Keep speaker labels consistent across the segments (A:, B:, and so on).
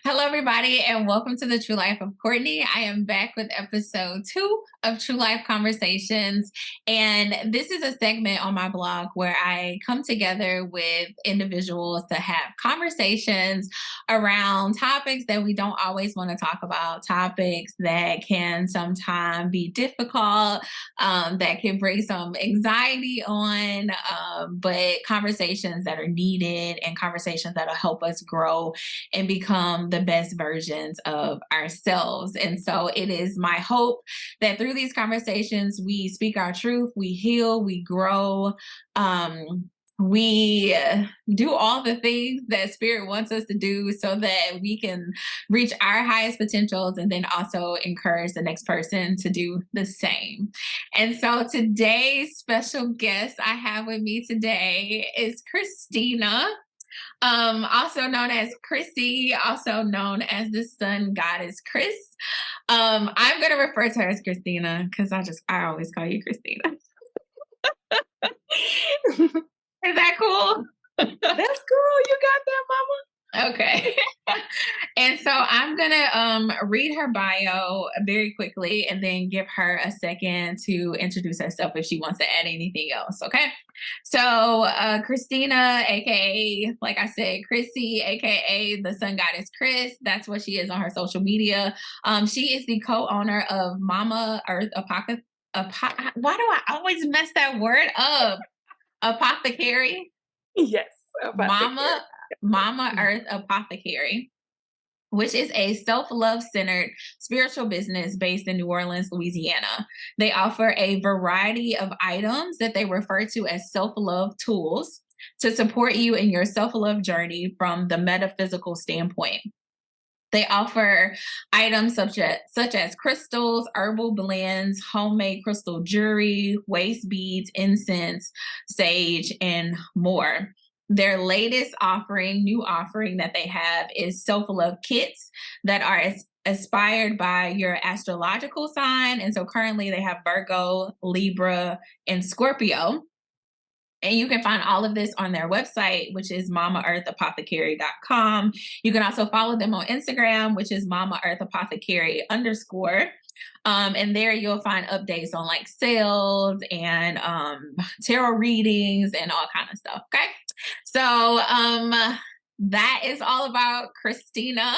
A: Hello, everybody, and welcome to the True Life of Courtney. I am back with episode 2 of Tru Life Conversations. And this is a segment on my blog where I come together with individuals to have conversations around topics that we don't always want to talk about, topics that can sometimes be difficult, that can bring some anxiety on, but conversations that are needed and conversations that will help us grow and become the best versions of ourselves. And so it is my hope that through these conversations, we speak our truth, we heal, we grow. We do all the things that Spirit wants us to do so that we can reach our highest potentials and then also encourage the next person to do the same. And so today's special guest I have with me today is Christina, also known as Chrissy, also known as the Sun Goddess Chris. I'm going to refer to her as Christina because I always call you Christina. Is that cool?
B: That's cool. You got that, Mama.
A: Okay. And so I'm going to read her bio very quickly and then give her a second to introduce herself if she wants to add anything else. Okay. So Christina, aka, like I said, Chrissy, aka the Sun Goddess Chris. That's what she is on her social media. She is the co-owner of Momma Earth Apothecary. Why do I always mess that word up? Apothecary.
B: Yes.
A: Momma Earth Apothecary, which is a self-love centered spiritual business based in New Orleans, Louisiana. They offer a variety of items that they refer to as self-love tools to support you in your self-love journey from the metaphysical standpoint. They offer items such as crystals, herbal blends, homemade crystal jewelry, waist beads, incense, sage, and more. Their latest new offering that they have is self-love kits that are inspired by your astrological sign. And so currently they have Virgo, Libra, and Scorpio. And you can find all of this on their website, which is mommaearthapothecary.com. You can also follow them on Instagram, which is mommaearthapothecary_. And there you'll find updates on like sales and tarot readings and all kind of stuff. Okay. So that is all about Christina.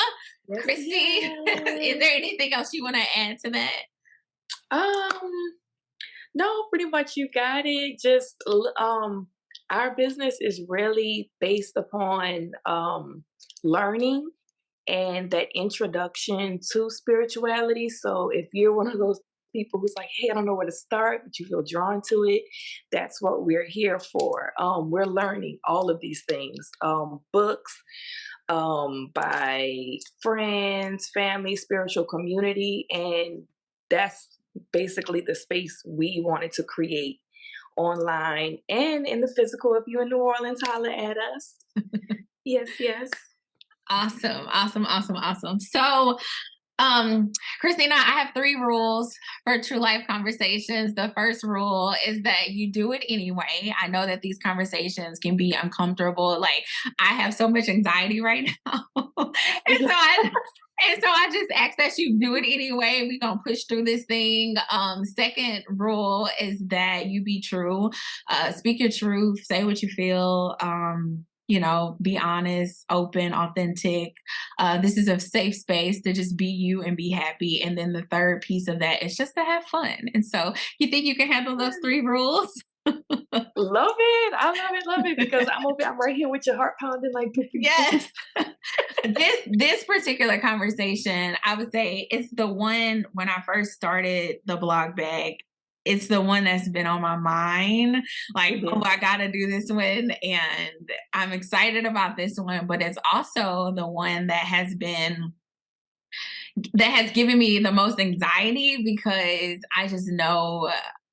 B: Yes,
A: Chrissy,
B: yes.
A: Is there anything else you want to add to that?
B: No, pretty much you got it. Just our business is really based upon learning and that introduction to spirituality. So if you're one of those people who's like, hey, I don't know where to start, but you feel drawn to it, that's what we're here for. We're learning all of these things, books, by friends, family, spiritual community, and that's basically the space we wanted to create online and in the physical. If you're in New Orleans, holler at us. Yes, yes.
A: Awesome. So, Christina, I have 3 rules for True Life Conversations. The first rule is that you do it anyway. I know that these conversations can be uncomfortable. Like, I have so much anxiety right now. And so I just ask that you do it anyway. We're going to push through this thing. Second rule is that you be true. Speak your truth. Say what you feel. Be honest, open, authentic. This is a safe space to just be you and be happy. And then the third piece of that is just to have fun. And so you think you can handle those 3 rules?
B: Love it. I love it because I'm right here with your heart pounding like
A: yes. This particular conversation, I would say it's the one when I first started the blog bag. It's the one that's been on my mind. Like, oh, I got to do this one. And I'm excited about this one, but it's also the one that has given me the most anxiety because I just know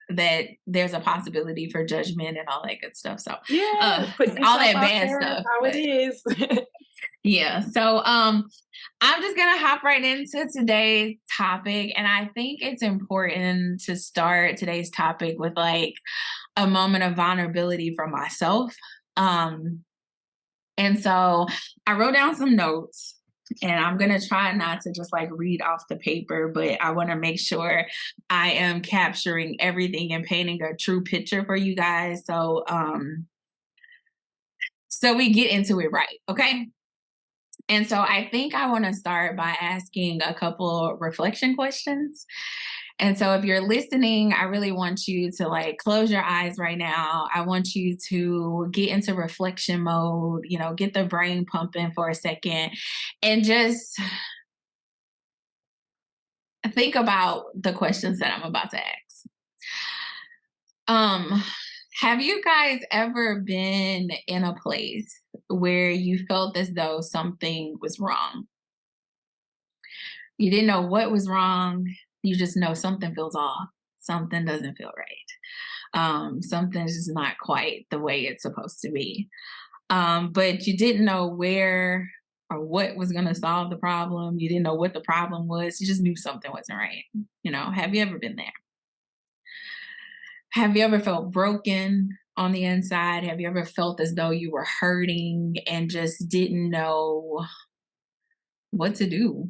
A: that there's a possibility for judgment and all that good stuff. So
B: yeah,
A: all that bad stuff.
B: How it is.
A: Yeah. So I'm just going to hop right into today's topic. And I think it's important to start today's topic with like a moment of vulnerability for myself. And so I wrote down some notes. And I'm going to try not to just like read off the paper, but I want to make sure I am capturing everything and painting a true picture for you guys. So we get into it right. Okay. And so I think I want to start by asking a couple reflection questions. And so if you're listening, I really want you to like close your eyes right now. I want you to get into reflection mode, get the brain pumping for a second and just think about the questions that I'm about to ask. Um, have you guys ever been in a place where you felt as though something was wrong? You didn't know what was wrong. You just know something feels off. Something doesn't feel right. Something's just not quite the way it's supposed to be. But you didn't know where or what was going to solve the problem. You didn't know what the problem was. You just knew something wasn't right. Have you ever been there? Have you ever felt broken on the inside? Have you ever felt as though you were hurting and just didn't know what to do?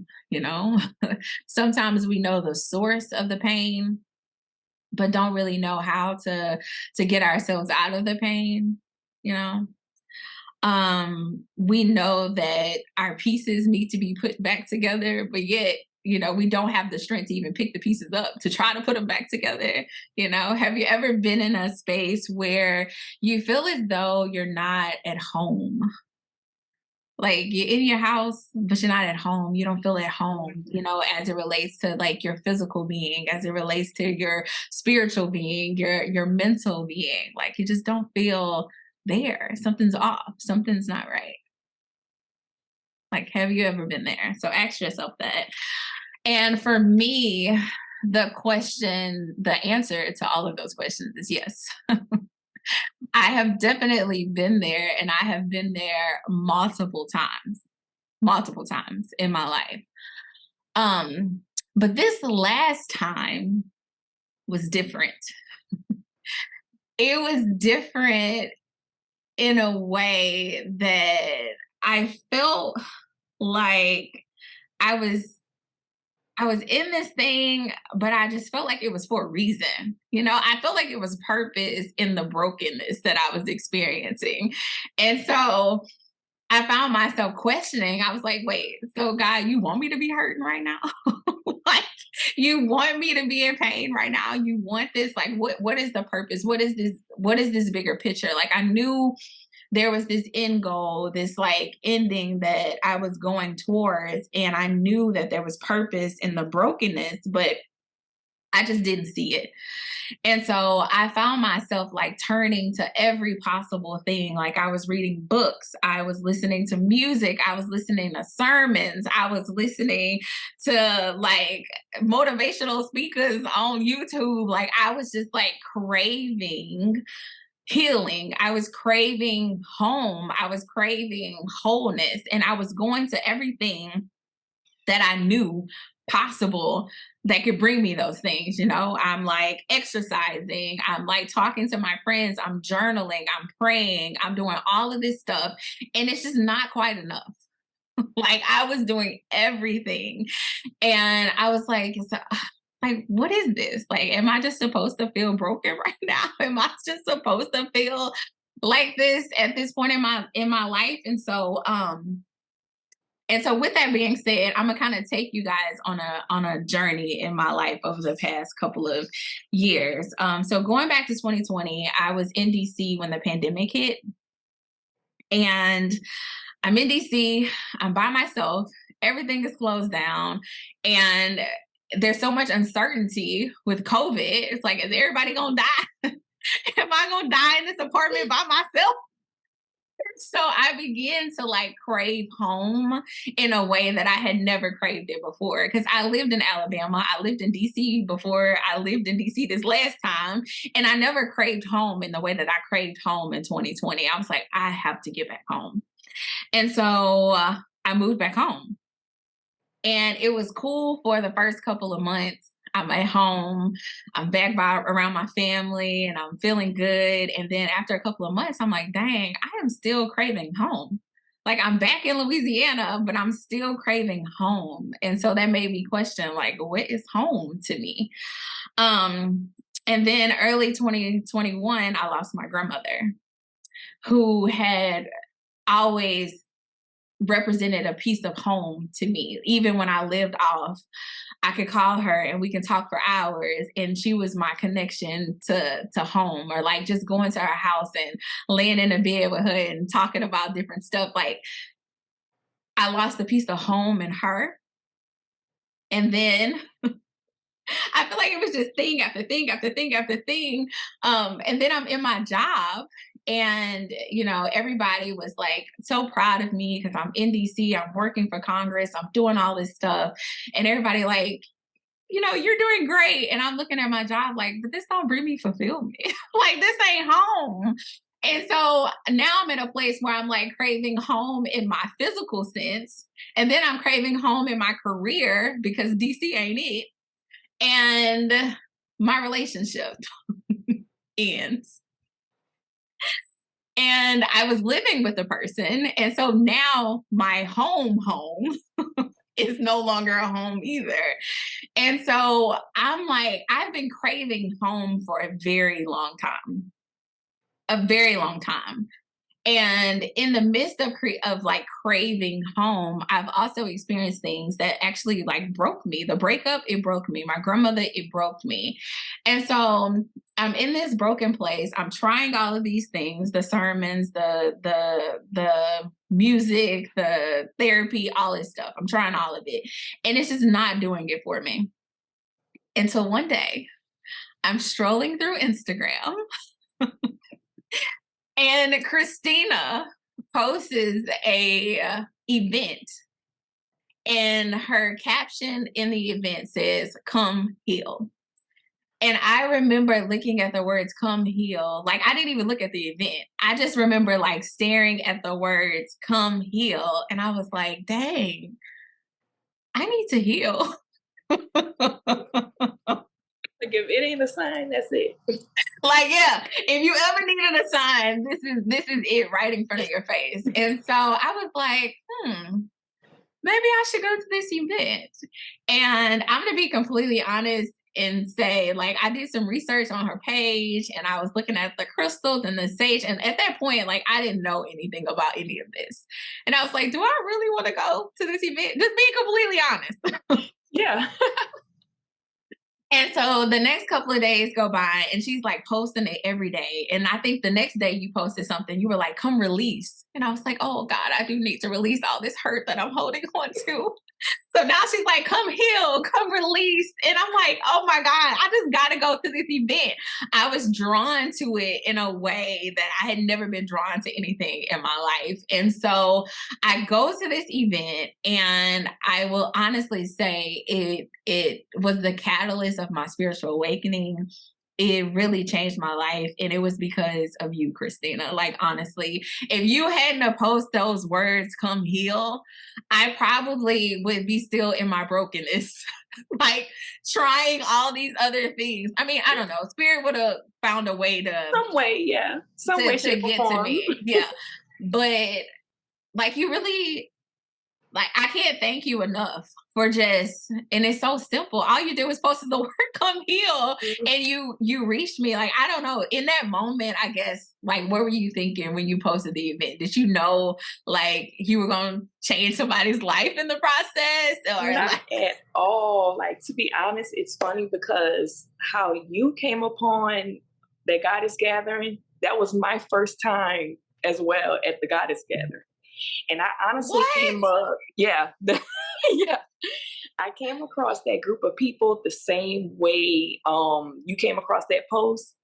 A: Sometimes we know the source of the pain, but don't really know how to get ourselves out of the pain, you know? We know that our pieces need to be put back together, but yet, we don't have the strength to even pick the pieces up to try to put them back together. Have you ever been in a space where you feel as though you're not at home? Like you're in your house, but you're not at home. You don't feel at home, as it relates to like your physical being, as it relates to your spiritual being, your mental being. Like you just don't feel there. Something's off. Something's not right. Like, have you ever been there? So ask yourself that. And for me, the answer to all of those questions is yes. I have definitely been there, and I have been there multiple times in my life. But this last time was different. It was different in a way that I felt like I was I was in this thing, but I just felt like it was for a reason. I felt like it was purpose in the brokenness that I was experiencing. And so I found myself questioning. I was like, wait, so God, you want me to be hurting right now? Like, you want me to be in pain right now? You want this? Like, what is the purpose? What is this bigger picture? Like, I knew there was this end goal, this like ending that I was going towards. And I knew that there was purpose in the brokenness, but I just didn't see it. And so I found myself like turning to every possible thing. Like I was reading books, I was listening to music, I was listening to sermons, I was listening to like motivational speakers on YouTube. Like I was just like craving healing. I was craving home. I was craving wholeness. And I was going to everything that I knew possible that could bring me those things. I'm like exercising, I'm like talking to my friends, I'm journaling, I'm praying, I'm doing all of this stuff. And it's just not quite enough. Like I was doing everything. And I was like, what is this? Like, am I just supposed to feel broken right now? Am I just supposed to feel like this at this point in my life? And so with that being said, I'm gonna kind of take you guys on a journey in my life over the past couple of years. So going back to 2020, I was in DC when the pandemic hit, and I'm in DC. I'm by myself. Everything is closed down, and there's so much uncertainty with COVID. It's like, is everybody gonna die? Am I gonna die in this apartment by myself? So I began to like crave home in a way that I had never craved it before. Because I lived in Alabama, I lived in DC before I lived in DC this last time, and I never craved home in the way that I craved home in 2020. I was like, I have to get back home. And so I moved back home. And it was cool for the first couple of months. I'm at home, I'm back around my family, and I'm feeling good. And then after a couple of months, I'm like, dang, I am still craving home. Like I'm back in Louisiana, but I'm still craving home. And so that made me question like, what is home to me? Um, and then early 2021, I lost my grandmother who had always represented a piece of home to me. Even when I lived off, I could call her and we can talk for hours. And she was my connection to home, or like just going to her house and laying in a bed with her and talking about different stuff. Like I lost a piece of home in her. And then I feel like it was just thing after thing after thing after thing. And then I'm in my job, and everybody was like so proud of me because I'm in DC, I'm working for Congress, I'm doing all this stuff, and everybody like, you're doing great. And I'm looking at my job like, but this don't bring me fulfillment. Like this ain't home. And so now I'm in a place where I'm like craving home in my physical sense. And then I'm craving home in my career because DC ain't it. And my relationship ends. And I was living with a person. And so now my home is no longer a home either. And so I'm like, I've been craving home for a very long time, a very long time. And in the midst of like craving home, I've also experienced things that actually like broke me. The breakup, it broke me. My grandmother, it broke me. And so I'm in this broken place. I'm trying all of these things, the sermons, the music, the therapy, all this stuff. I'm trying all of it. And it's just not doing it for me. Until one day I'm strolling through Instagram and Christina posts a event, and her caption in the event says, "Come heal." And I remember looking at the words "come heal." Like I didn't even look at the event. I just remember like staring at the words "come heal." And I was like, dang, I need to heal.
B: Like if it ain't a sign, that's it.
A: Like, yeah, if you ever needed a sign, this is it right in front of your face. And so I was like, maybe I should go to this event. And I'm gonna be completely honest and say, like, I did some research on her page and I was looking at the crystals and the sage. And at that point, like, I didn't know anything about any of this. And I was like, do I really want to go to this event? Just being completely honest.
B: Yeah.
A: And so the next couple of days go by and she's like posting it every day. And I think the next day you posted something, you were like, come release. And I was like, oh God, I do need to release all this hurt that I'm holding on to. So now she's like, come heal, come release. And I'm like, oh my God, I just got to go to this event. I was drawn to it in a way that I had never been drawn to anything in my life. And so I go to this event, and I will honestly say it was the catalyst of my spiritual awakening. It really changed my life. And it was because of you, Christina. Like, honestly, if you hadn't have posted those words, come heal, I probably would be still in my brokenness, like trying all these other things. I mean, I don't know. Spirit would have found a way
B: Some way, yeah. Some way,
A: to
B: shape, or
A: get to
B: form.
A: me. Yeah. But like you really, like, I can't thank you enough for just, and it's so simple. All you did was post the word come heal, and you reached me. Like, I don't know, in that moment, I guess, like, what were you thinking when you posted the event? Did you know like you were going to change somebody's life in the process, or
B: Not
A: like,
B: at all. Like, to be honest, it's funny because how you came upon the Goddess gathering, that was my first time as well at the Goddess gathering. And I honestly
A: what?
B: came up, yeah, yeah. I came across that group of people the same way you came across that post.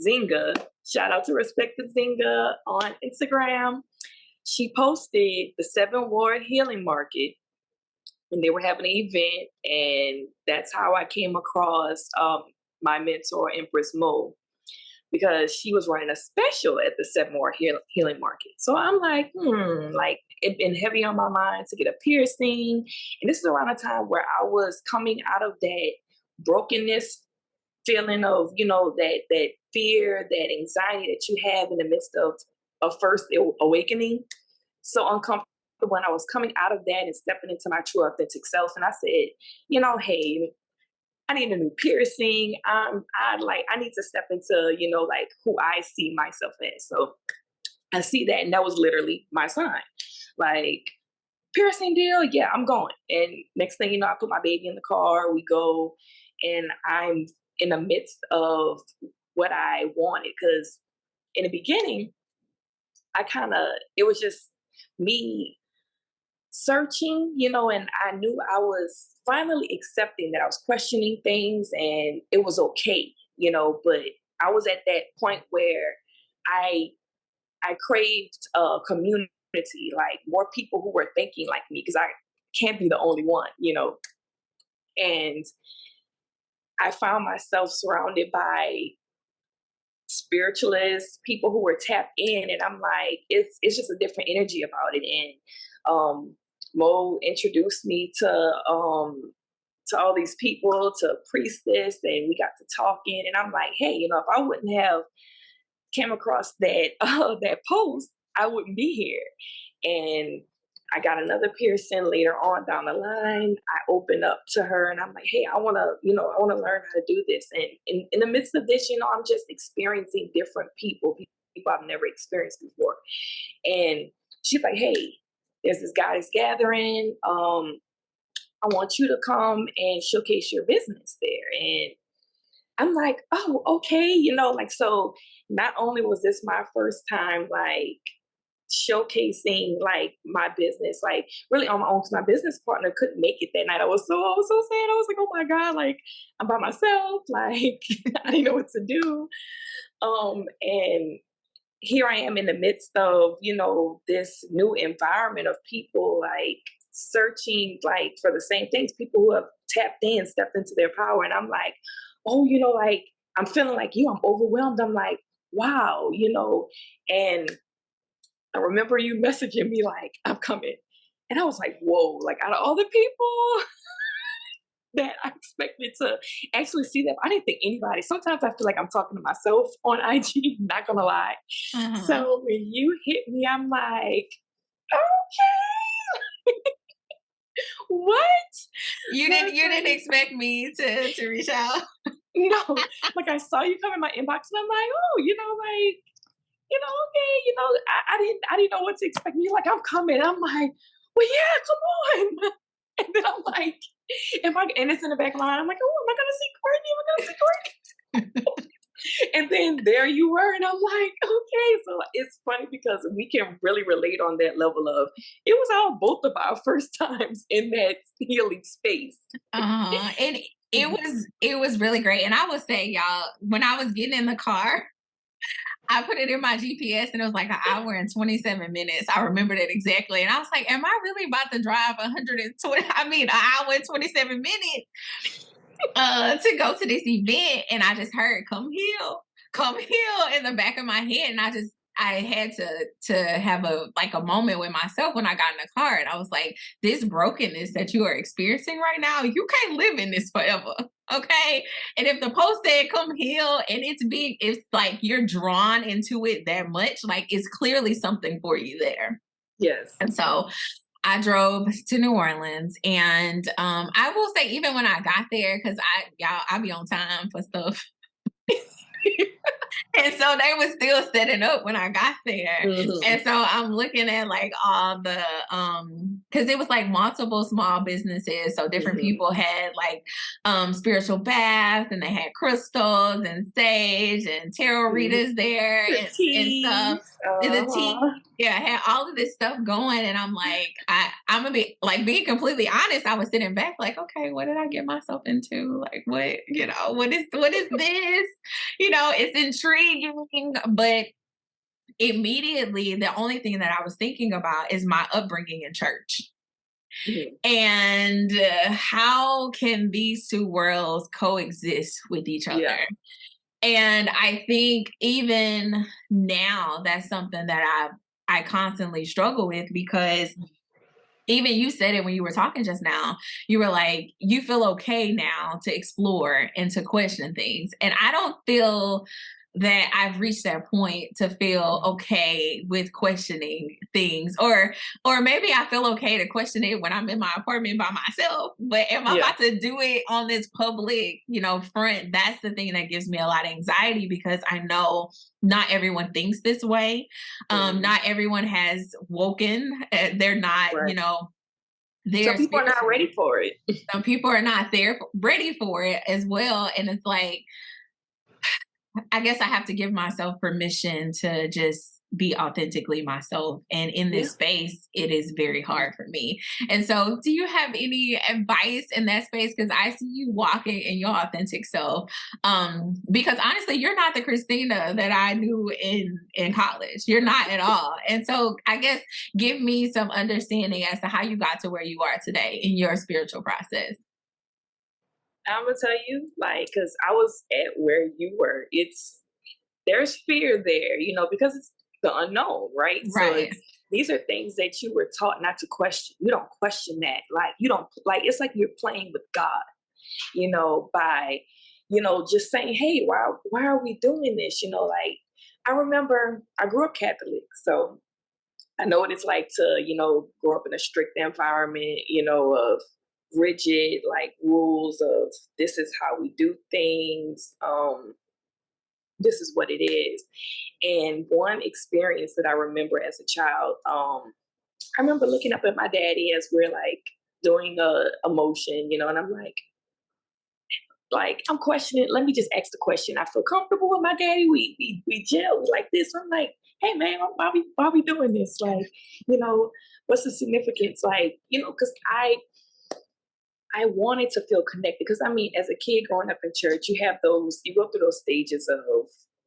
B: Zinga, shout out to Respected Zinga on Instagram. She posted the Seven Ward Healing Market, and they were having an event, and that's how I came across my mentor, Empress Mo, because she was running a special at the Seven Ward Healing Market. So I'm like, like it been heavy on my mind to get a piercing, and this is around a time where I was coming out of that brokenness feeling of, that fear, that anxiety that you have in the midst of a first awakening. so uncomfortable when I was coming out of that and stepping into my true authentic self. And I said, hey, I need a new piercing. I need to step into, like who I see myself as. So I see that, and that was literally my sign. Like, piercing deal, yeah, I'm going. And next thing you know, I put my baby in the car, we go, and I'm in the midst of what I wanted. Because in the beginning, it was just me searching, and I knew I was finally accepting that I was questioning things and it was okay, but I was at that point where I craved a community, like more people who were thinking like me, because I can't be the only one, and I found myself surrounded by spiritualists, people who were tapped in, and I'm like, it's just a different energy about it. And Mo introduced me to all these people, to priestess, and we got to talking, and I'm like, hey, if I wouldn't have came across that that post, I wouldn't be here. And I got another piercing later on down the line. I opened up to her and I'm like, hey, I want to learn how to do this. And in the midst of this, I'm just experiencing different people I've never experienced before. And she's like, hey, there's this Godis gathering. I want you to come and showcase your business there. And I'm like, oh, okay. So not only was this my first time, like, showcasing like my business, like really on my own, because my business partner couldn't make it that night. I was so sad. I was like, oh my God, like I'm by myself, like I didn't know what to do. And here I am in the midst of, this new environment of people like searching like for the same things, people who have tapped in, stepped into their power. And I'm like, oh, like I'm feeling like I'm overwhelmed. I'm like, wow, and I remember you messaging me like, I'm coming. And I was like, whoa, like out of all the people that I expected to actually see that, I didn't think anybody. Sometimes I feel like I'm talking to myself on IG, not gonna lie.
A: Uh-huh.
B: So when you hit me, I'm like, okay, what?
A: You didn't expect me to reach out.
B: No, like I saw you come in my inbox and I'm like, oh, like, okay, I didn't know what to expect. And you're like, I'm coming. I'm like, well, yeah, come on. And then I'm like, and it's in the back of my mind. I'm like, oh, am I gonna see Courtney? Am I gonna see Courtney? And then there you were, and I'm like, okay. So it's funny because we can really relate on that level of it was both of our first times in that healing space.
A: And it was really great. And I would say, y'all, when I was getting in the car, I put it in my GPS and it was like an hour and 27 minutes. I remembered it exactly. And I was like, am I really about to drive 120, an hour and 27 minutes to go to this event? And I just heard come heal in the back of my head. And I had to have a moment with myself when I got in the car. And I was like, this brokenness that you are experiencing right now, you can't live in this forever. Okay. And if the post said come heal and it's big, it's like you're drawn into it that much, like it's clearly something for you there.
B: Yes.
A: And so I drove to New Orleans, and I will say, even when I got there, because I be on time for stuff. And so they were still setting up when I got there.
B: Mhm.
A: And so I'm looking at like all the because it was like multiple small businesses. So different people had like spiritual baths, and they had crystals and sage and tarot readers there
B: The
A: and stuff.
B: teas.
A: And the tea. Yeah, I had all of this stuff going, and I'm like, I'm gonna be like, being completely honest, I was sitting back like, okay, what did I get myself into? Like, what is this? It's intriguing, but immediately the only thing that I was thinking about is my upbringing in church. And how can these two worlds coexist with each other?
B: Yeah.
A: And I think even now, that's something that I constantly struggle with, because even you said it when you were talking just now. You were like, you feel okay now to explore and to question things. And I don't feel that I've reached that point to feel okay with questioning things, or maybe I feel okay to question it when I'm in my apartment by myself, but am I
B: Yeah.
A: about to do it on this public, front? That's the thing that gives me a lot of anxiety, because I know not everyone thinks this way.
B: Mhm.
A: Not everyone has woken. They're not,
B: Right. Some
A: they're
B: people are not
A: spiritual.
B: ready for it.
A: Some people are not there ready for it as well. And it's like, I guess I have to give myself permission to just be authentically myself. And in
B: Yeah.
A: this space, it is very hard for me. And so, do you have any advice in that space? Because I see you walking in your authentic self. Because honestly, you're not the Christina that I knew in college. You're not at all. And so, I guess give me some understanding as to how you got to where you are today in your spiritual process.
B: I'm gonna tell you, like, because I was at where you were. There's fear there, because it's the unknown, right? So
A: Right.
B: these are things that you were taught not to question. You don't question that. Like you don't like. It's like you're playing with God, by just saying, hey, why are we doing this? Like I remember I grew up Catholic, so I know what it's like to, grow up in a strict environment, of rigid like rules of this is how we do things. This is what it is. And one experience that I remember as a child, I remember looking up at my daddy as we're like doing a motion, and I'm like I'm questioning. Let me just ask the question. I feel comfortable with my daddy. We gel. We like this. I'm like, hey man, why we doing this? Like, you know, what's the significance? Like, because I wanted to feel connected. Because I mean, as a kid growing up in church, you go through those stages of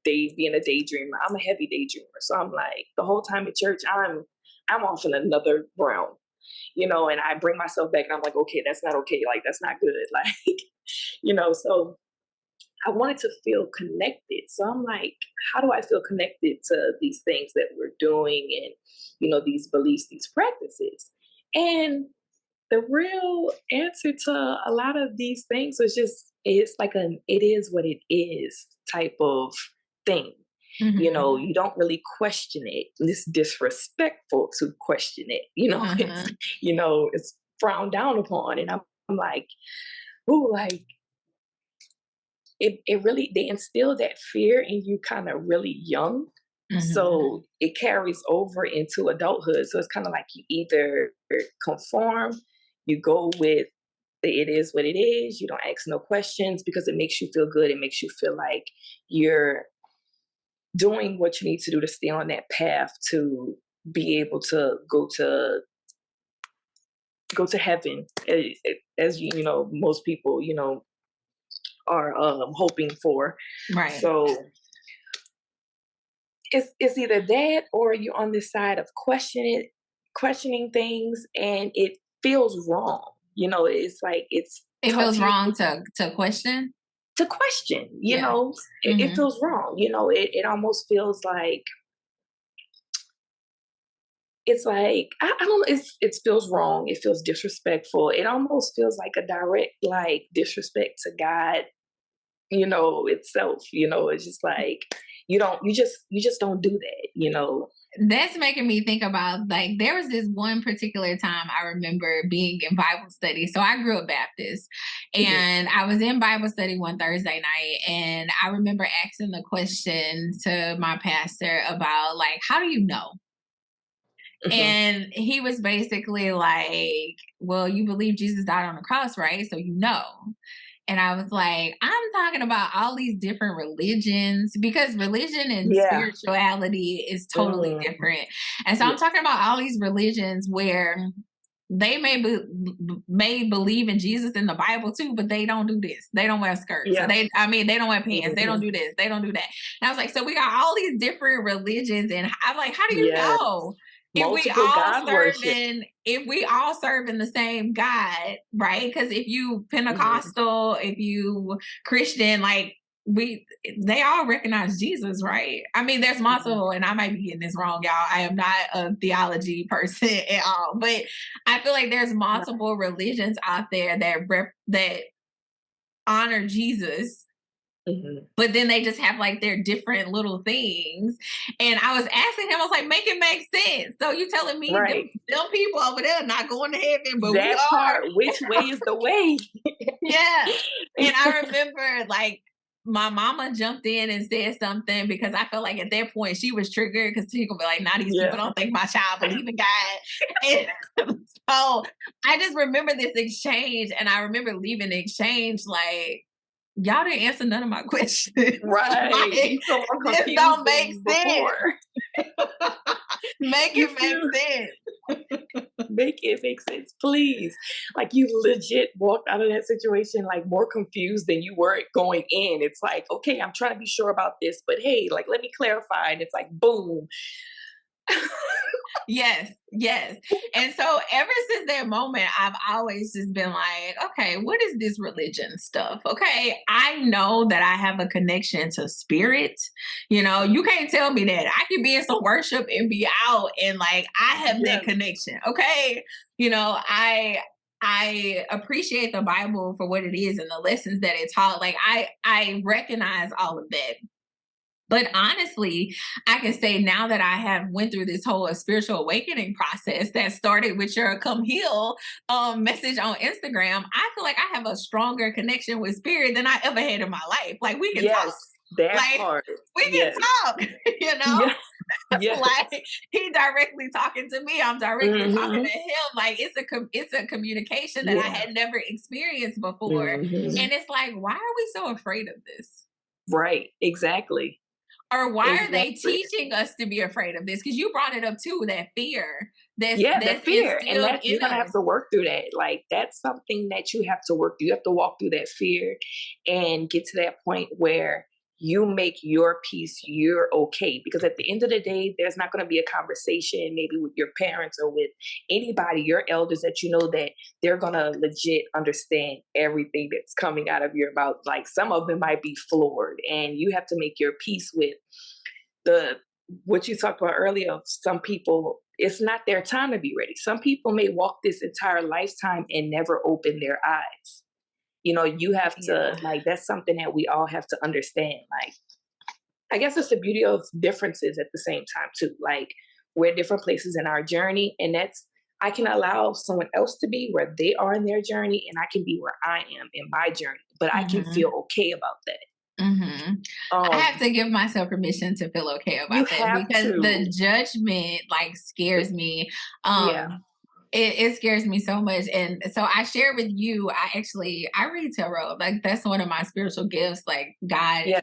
B: days being a daydreamer. I'm a heavy daydreamer, so I'm like the whole time in church, I'm off in another realm, and I bring myself back and I'm like, okay, that's not okay. Like, that's not good. Like, so I wanted to feel connected. So I'm like, how do I feel connected to these things that we're doing and, these beliefs, these practices? And the real answer to a lot of these things was just, it's like it is what it is type of thing.
A: Hmm.
B: You don't really question it. It's disrespectful to question it. It's,
A: Uh-huh.
B: it's frowned down upon. And I'm like, ooh, like, it really they instill that fear in you kind of really young,
A: Hmm.
B: so it carries over into adulthood. So it's kind of like you either conform, you go with it is what it is, you don't ask no questions because it makes you feel good, it makes you feel like you're doing what you need to do to stay on that path to be able to go to heaven, as most people are hoping for.
A: Right.
B: So it's either that or you're on this side of questioning things, and it feels wrong. It's like it's
A: It
B: taught
A: feels
B: to you
A: wrong to question.
B: to question.
A: Yeah.
B: It
A: Hmm.
B: feels wrong. It almost feels like it's like I don't know. It feels wrong. It feels disrespectful. It almost feels like a direct like disrespect to God, itself. It's just like you just don't do that.
A: That's making me think about, like, there was this one particular time I remember being in Bible study. So I grew up Baptist,
B: Mhm,
A: and I was in Bible study one Thursday night, and I remember asking the question to my pastor about, like, how do you know?
B: mhm.
A: And he was basically like, well, you believe Jesus died on the cross, right? So you know. And I was like, I'm talking about all these different religions, because religion and
B: Yeah.
A: spirituality is totally
B: Mhm.
A: different. And so I'm
B: Yes.
A: talking about all these religions where they may believe in Jesus in the Bible too, but they don't do this. They don't wear skirts. So
B: Yeah.
A: they don't wear pants. They don't
B: Mhm.
A: do this. They don't do that. And I was like, so we got all these different religions, and I'm like, how do you
B: Yes.
A: know?
B: Multiple God worship.
A: If we all serve in the same God, right? Because if you
B: Mhm.
A: Pentecostal, if you Christian, like, we they all recognize Jesus, right? I mean, there's
B: Mhm.
A: multiple, and I might be getting this wrong, y'all. I am not a theology person at all, but I feel like there's
B: Right.
A: multiple religions out there that that honor Jesus,
B: Mhm.
A: But then they just have like their different little things. And I was asking him, I was like, make it make sense. So you telling me
B: Right.
A: them people over there not going to heaven, but we
B: That
A: are?
B: part, which way is the way?
A: Yeah. And I remember like my mama jumped in and said something because I felt like at that point she was triggered because she gonna be like, now these people
B: Yeah.
A: don't think my child believe in God. And so I just remember this exchange and I remember leaving the exchange like, y'all didn't answer none of my questions.
B: Right.
A: Like,
B: You feel more
A: this
B: confused
A: don't make
B: than
A: sense.
B: before.
A: Make
B: You
A: it make
B: feel
A: sense.
B: make it make sense, please. Like you legit walked out of that situation like more confused than you were going in. It's like, okay, I'm trying to be sure about this, but hey, like let me clarify. And it's like, boom.
A: Yes, yes. And so ever since that moment, I've always just been like, okay, what is this religion stuff? Okay, I know that I have a connection to spirit. You know, you can't tell me that. I can be in some worship and be out and like I have that
B: Yes.
A: connection. Okay. You know, I appreciate the Bible for what it is and the lessons that it taught. Like I recognize all of that. But honestly, I can say now that I have went through this whole spiritual awakening process that started with your come heal message on Instagram, I feel like I have a stronger connection with spirit than I ever had in my life. Like we can talk.
B: Yes. That
A: Like
B: part.
A: we can
B: Yes.
A: talk, you know?
B: Yes. Yes.
A: Like he directly talking to me, I'm directly talking to
B: Hmm.
A: him. Like it's a communication that I
B: Yeah.
A: had never experienced before.
B: Hmm.
A: And it's like, why are we so afraid of this?
B: Right. Exactly.
A: Or why are they
B: Exactly.
A: teaching us to be afraid of this? Because you brought it up too, that fear
B: Yeah, the
A: that's
B: fear. And
A: instilled
B: that you're
A: in
B: gonna have
A: us.
B: to work through that. Like that's something that you have to work through. You have to walk through that fear and get to that point where you make your peace, you're okay. Because at the end of the day, there's not gonna be a conversation maybe with your parents or with anybody, your elders that you know that they're gonna legit understand everything that's coming out of your mouth. Like some of them might be floored, and you have to make your peace with the what you talked about earlier of some people it's not their time to be ready. Some people may walk this entire lifetime and never open their eyes. You know, you have to
A: Yeah.
B: like that's something that we all have to understand. Like I guess it's the beauty of differences at the same time too. Like we're at different places in our journey, and that's I can allow someone else to be where they are in their journey, and I can be where I am in my journey. But I can feel
A: Hmm.
B: okay about that.
A: Hmm. I have
B: Um,
A: to give myself permission to feel okay
B: you
A: about that
B: have
A: because the
B: to,
A: judgment like scares me.
B: yeah,
A: It scares me so much. And so I share with you, I read tarot. Like that's one of my spiritual gifts. Like
B: yeah.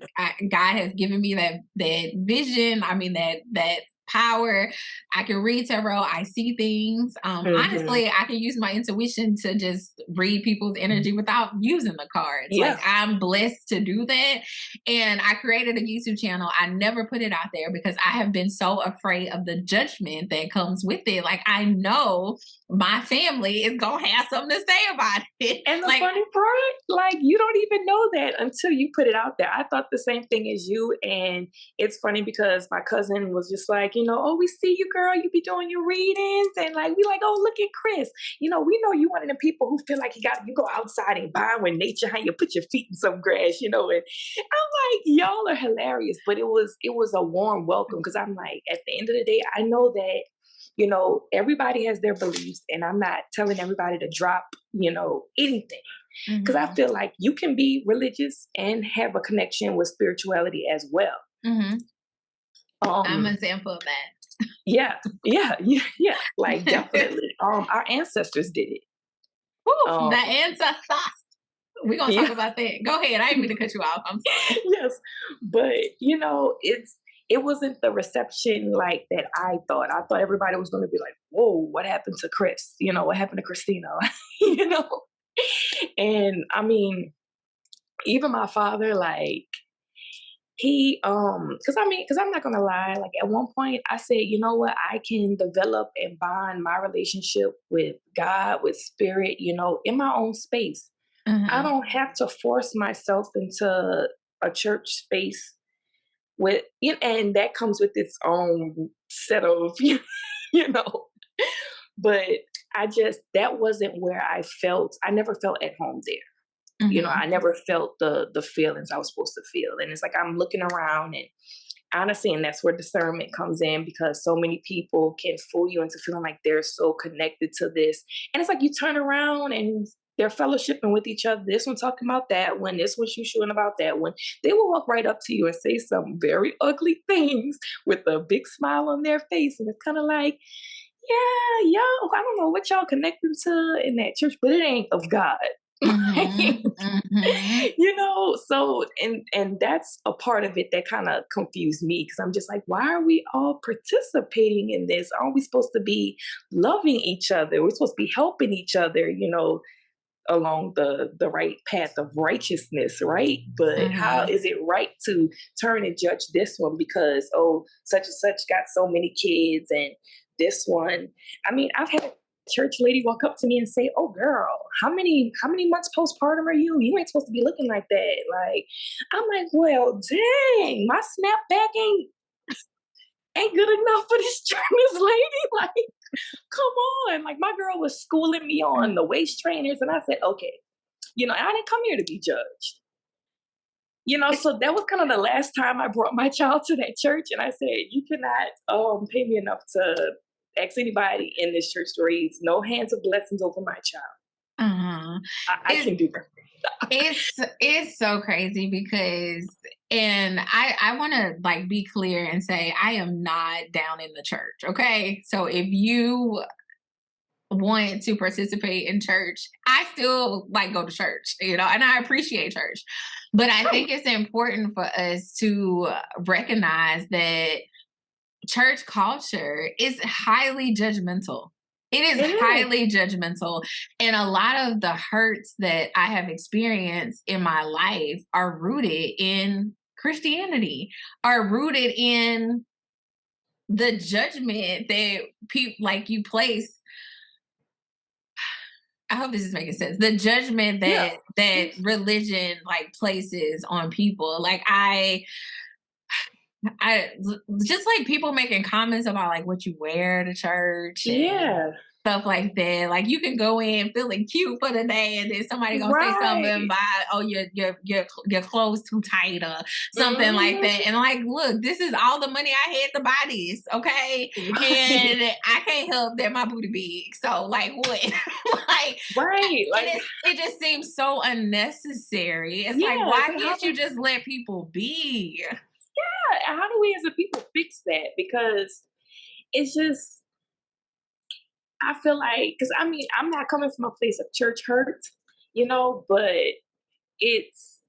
A: God has given me that vision. I mean that power. I can read tarot. I see things.
B: Mhm.
A: Honestly, I can use my intuition to just read people's energy without using the cards. Like
B: Yeah.
A: I'm blessed to do that. And I created a YouTube channel. I never put it out there because I have been so afraid of the judgment that comes with it. Like I know my family is gonna have something to say about it.
B: And the
A: Like,
B: funny part, like, you don't even know that until you put it out there. I thought the same thing as you, and it's funny because my cousin was just like, "Oh, we see you, girl. You be doing your readings." And, like, we like, "Oh, look at Chris. We know you one of the people who feel like you go outside and bind with nature, how you put your feet in some grass, and I'm like, "Y'all are hilarious." But it was a warm welcome because 'cause I'm like, at the end of the day, I know that everybody has their beliefs, and I'm not telling everybody to drop, anything. Because I
A: mhm,
B: feel like you can be religious and have a connection with spirituality as well.
A: mhm. I'm an
B: Um,
A: example of that.
B: yeah, yeah, yeah, yeah, like definitely. Our ancestors did it.
A: Whew, the
B: Um,
A: ancestors. We're gonna talk
B: yeah,
A: about that. Go ahead. I didn't mean to cut you off. I'm sorry.
B: yes, but it wasn't the reception like that I thought. I thought everybody was going to be like, "Whoa, what happened to Chris? What happened to Christina?" you know, and I mean, even my father, like because I'm not gonna lie, like at one point I said, you know what, I can develop and bond my relationship with God, with spirit, in my own space. I
A: Uh-huh.
B: don't have to force myself into a church space and that comes with its own set of, you know, but that wasn't where I never felt at home there.
A: Mhm.
B: I never felt the feelings I was supposed to feel. And it's like I'm looking around, and honestly, and that's where discernment comes in, because so many people can fool you into feeling like they're so connected to this. And it's like you turn around and they're fellowshipping with each other. This one talking about that one, this one shooting about that one. They will walk right up to you and say some very ugly things with a big smile on their face. And it's kind of like, yeah, y'all, I don't know what y'all connected to in that church, but it ain't of God.
A: Mhm. Mhm.
B: So and that's a part of it that kind of confused me, because I'm just like, why are we all participating in this? Aren't we supposed to be loving each other? We're supposed to be helping each other, along the right path of righteousness, right? But how
A: Mhm.
B: is it right to turn and judge this one because, oh, such and such got so many kids, and this one? I mean, I've had a church lady walk up to me and say, "Oh, girl, how many months postpartum are you? You ain't supposed to be looking like that." Like, I'm like, well, dang, my snapback ain't good enough for this this lady. Like, come on. Like, my girl was schooling me on the waist trainers, and I said, okay, I didn't come here to be judged.
A: It's
B: So that was kind of the last time I brought my child to that church, and I said, you cannot pay me enough to ask anybody in this church to raise no hands of blessings over my child.
A: uh-huh.
B: I
A: It's
B: can do that.
A: it's so crazy because, and I want to like be clear and say I am not down in the church, okay? So if you want to participate in church, I still like go to church, and I appreciate church. But I
B: Right.
A: think it's important for us to recognize that church culture is highly judgmental. It is
B: It is.
A: highly judgmental. And a lot of the hurts that I have experienced in my life are rooted in Christianity, are rooted in the judgment that people like you place. I hope this is making sense. The judgment
B: Yeah.
A: that religion like places on people. Like I just like people making comments about like what you wear to church and
B: Yeah.
A: stuff like that. Like you can go in feeling cute for the day, and then somebody gonna say something
B: Right.
A: about, oh, your clothes too tight or something like
B: Hmm.
A: that. And like, look, this is all the money I had to buy this, okay?
B: Right.
A: And I can't help that my booty big. So like, what? Like,
B: Right.
A: and
B: Like,
A: it just seems so unnecessary. It's like,
B: yes.
A: why
B: And
A: can't you just let people be?
B: how do we as a people fix that? Because it's just, I feel like, because I mean, I'm not coming from a place of church hurt, but it's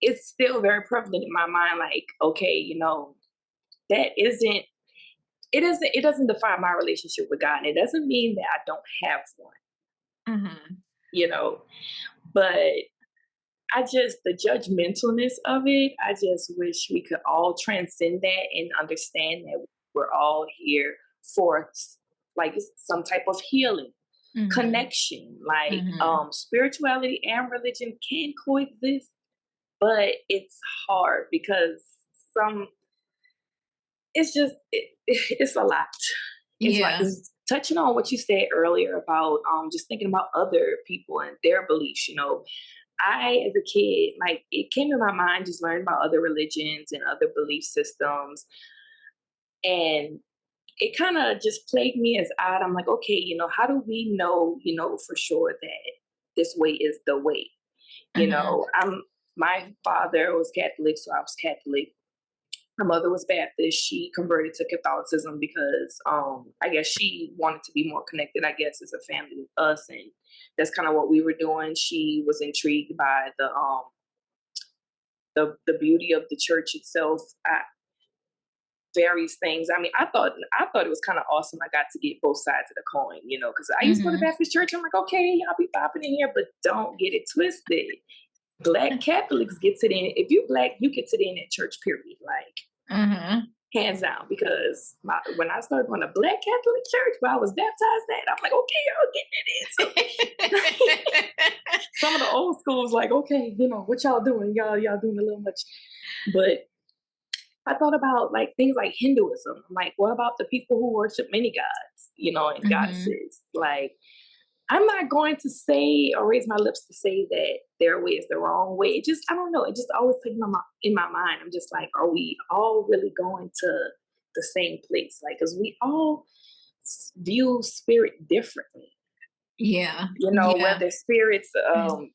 B: it's still very prevalent in my mind. Like, okay, that isn't it doesn't define my relationship with God. It doesn't mean that I don't have one,
A: Mhm.
B: you know. But I just the judgmentalness of it. I just wish we could all transcend that and understand that we're all here for like some type of healing,
A: Mhm.
B: connection. Like,
A: Mhm.
B: spirituality and religion can coexist, but it's hard because some it's a lot. It's like
A: Yeah.
B: it's touching on what you said earlier about just thinking about other people and their beliefs. I, as a kid, like, it came to my mind just learning about other religions and other belief systems, and it kind of just plagued me as odd. I'm like, okay, how do we know, for sure that this way is the way?
A: Mhm.
B: My father was Catholic, so I was Catholic. My mother was Baptist. She converted to Catholicism because I guess she wanted to be more connected, I guess, as a family with us, and that's kind of what we were doing. She was intrigued by the beauty of the church itself. Various things. I mean, I thought it was kind of awesome. I got to get both sides of the coin, because I used to go to
A: Mhm.
B: Baptist church. I'm like, okay, I'll be popping in here, but don't get it twisted. Black Catholics gets it in. If you black, you get it in at church. Period. Like,
A: Mhm.
B: hands down. Because when I started going to Black Catholic church, where I was baptized at, I'm like, okay, y'all getting it in. So some of the old schools, like, okay, what y'all doing? Y'all doing a little much, but I thought about like things like Hinduism. I'm like, what about the people who worship many gods, and
A: Mhm.
B: goddesses? Like, I'm not going to say or raise my lips to say that their way is the wrong way. It just, I don't know. It just always plays in my mind. I'm just like, are we all really going to the same place? Like, because we all view spirit differently.
A: Yeah.
B: Whether spirits,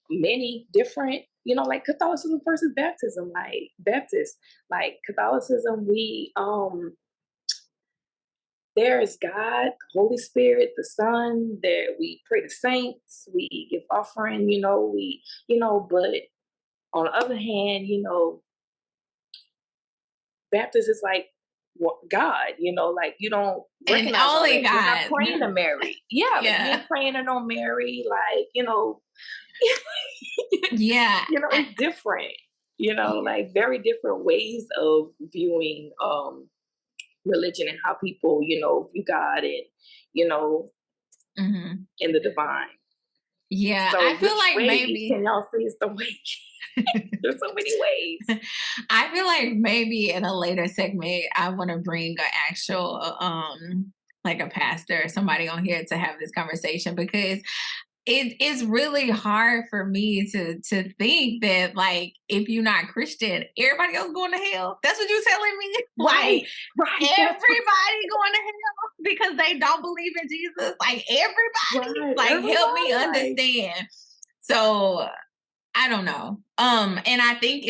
B: many different, like Catholicism versus baptism, like Baptist, like Catholicism, there is God, Holy Spirit, the Son, there we pray to saints, we give offering, but on the other hand, Baptist is like God, like you don't
A: And
B: recognize all
A: only
B: that. You're not
A: God.
B: praying to Mary. Yeah, like you
A: Yeah.
B: ain't praying to no Mary, like,
A: Yeah.
B: it's different, like very different ways of viewing religion and how people, view God and, you know,
A: Mhm.
B: in the divine.
A: Yeah, I
B: So
A: feel
B: which
A: like
B: way
A: maybe
B: can y'all say is the way? There's so many ways.
A: I feel like maybe in a later segment, I want to bring an actual, like a pastor or somebody on here to have this conversation because it is really hard for me to think that like if you're not Christian, everybody else going to hell. That's what you're telling me. Like
B: Right, right. That's
A: everybody going to hell because they don't believe in Jesus. Like everybody.
B: right.
A: Like help me
B: Everybody, like,
A: understand. So I don't know. And I think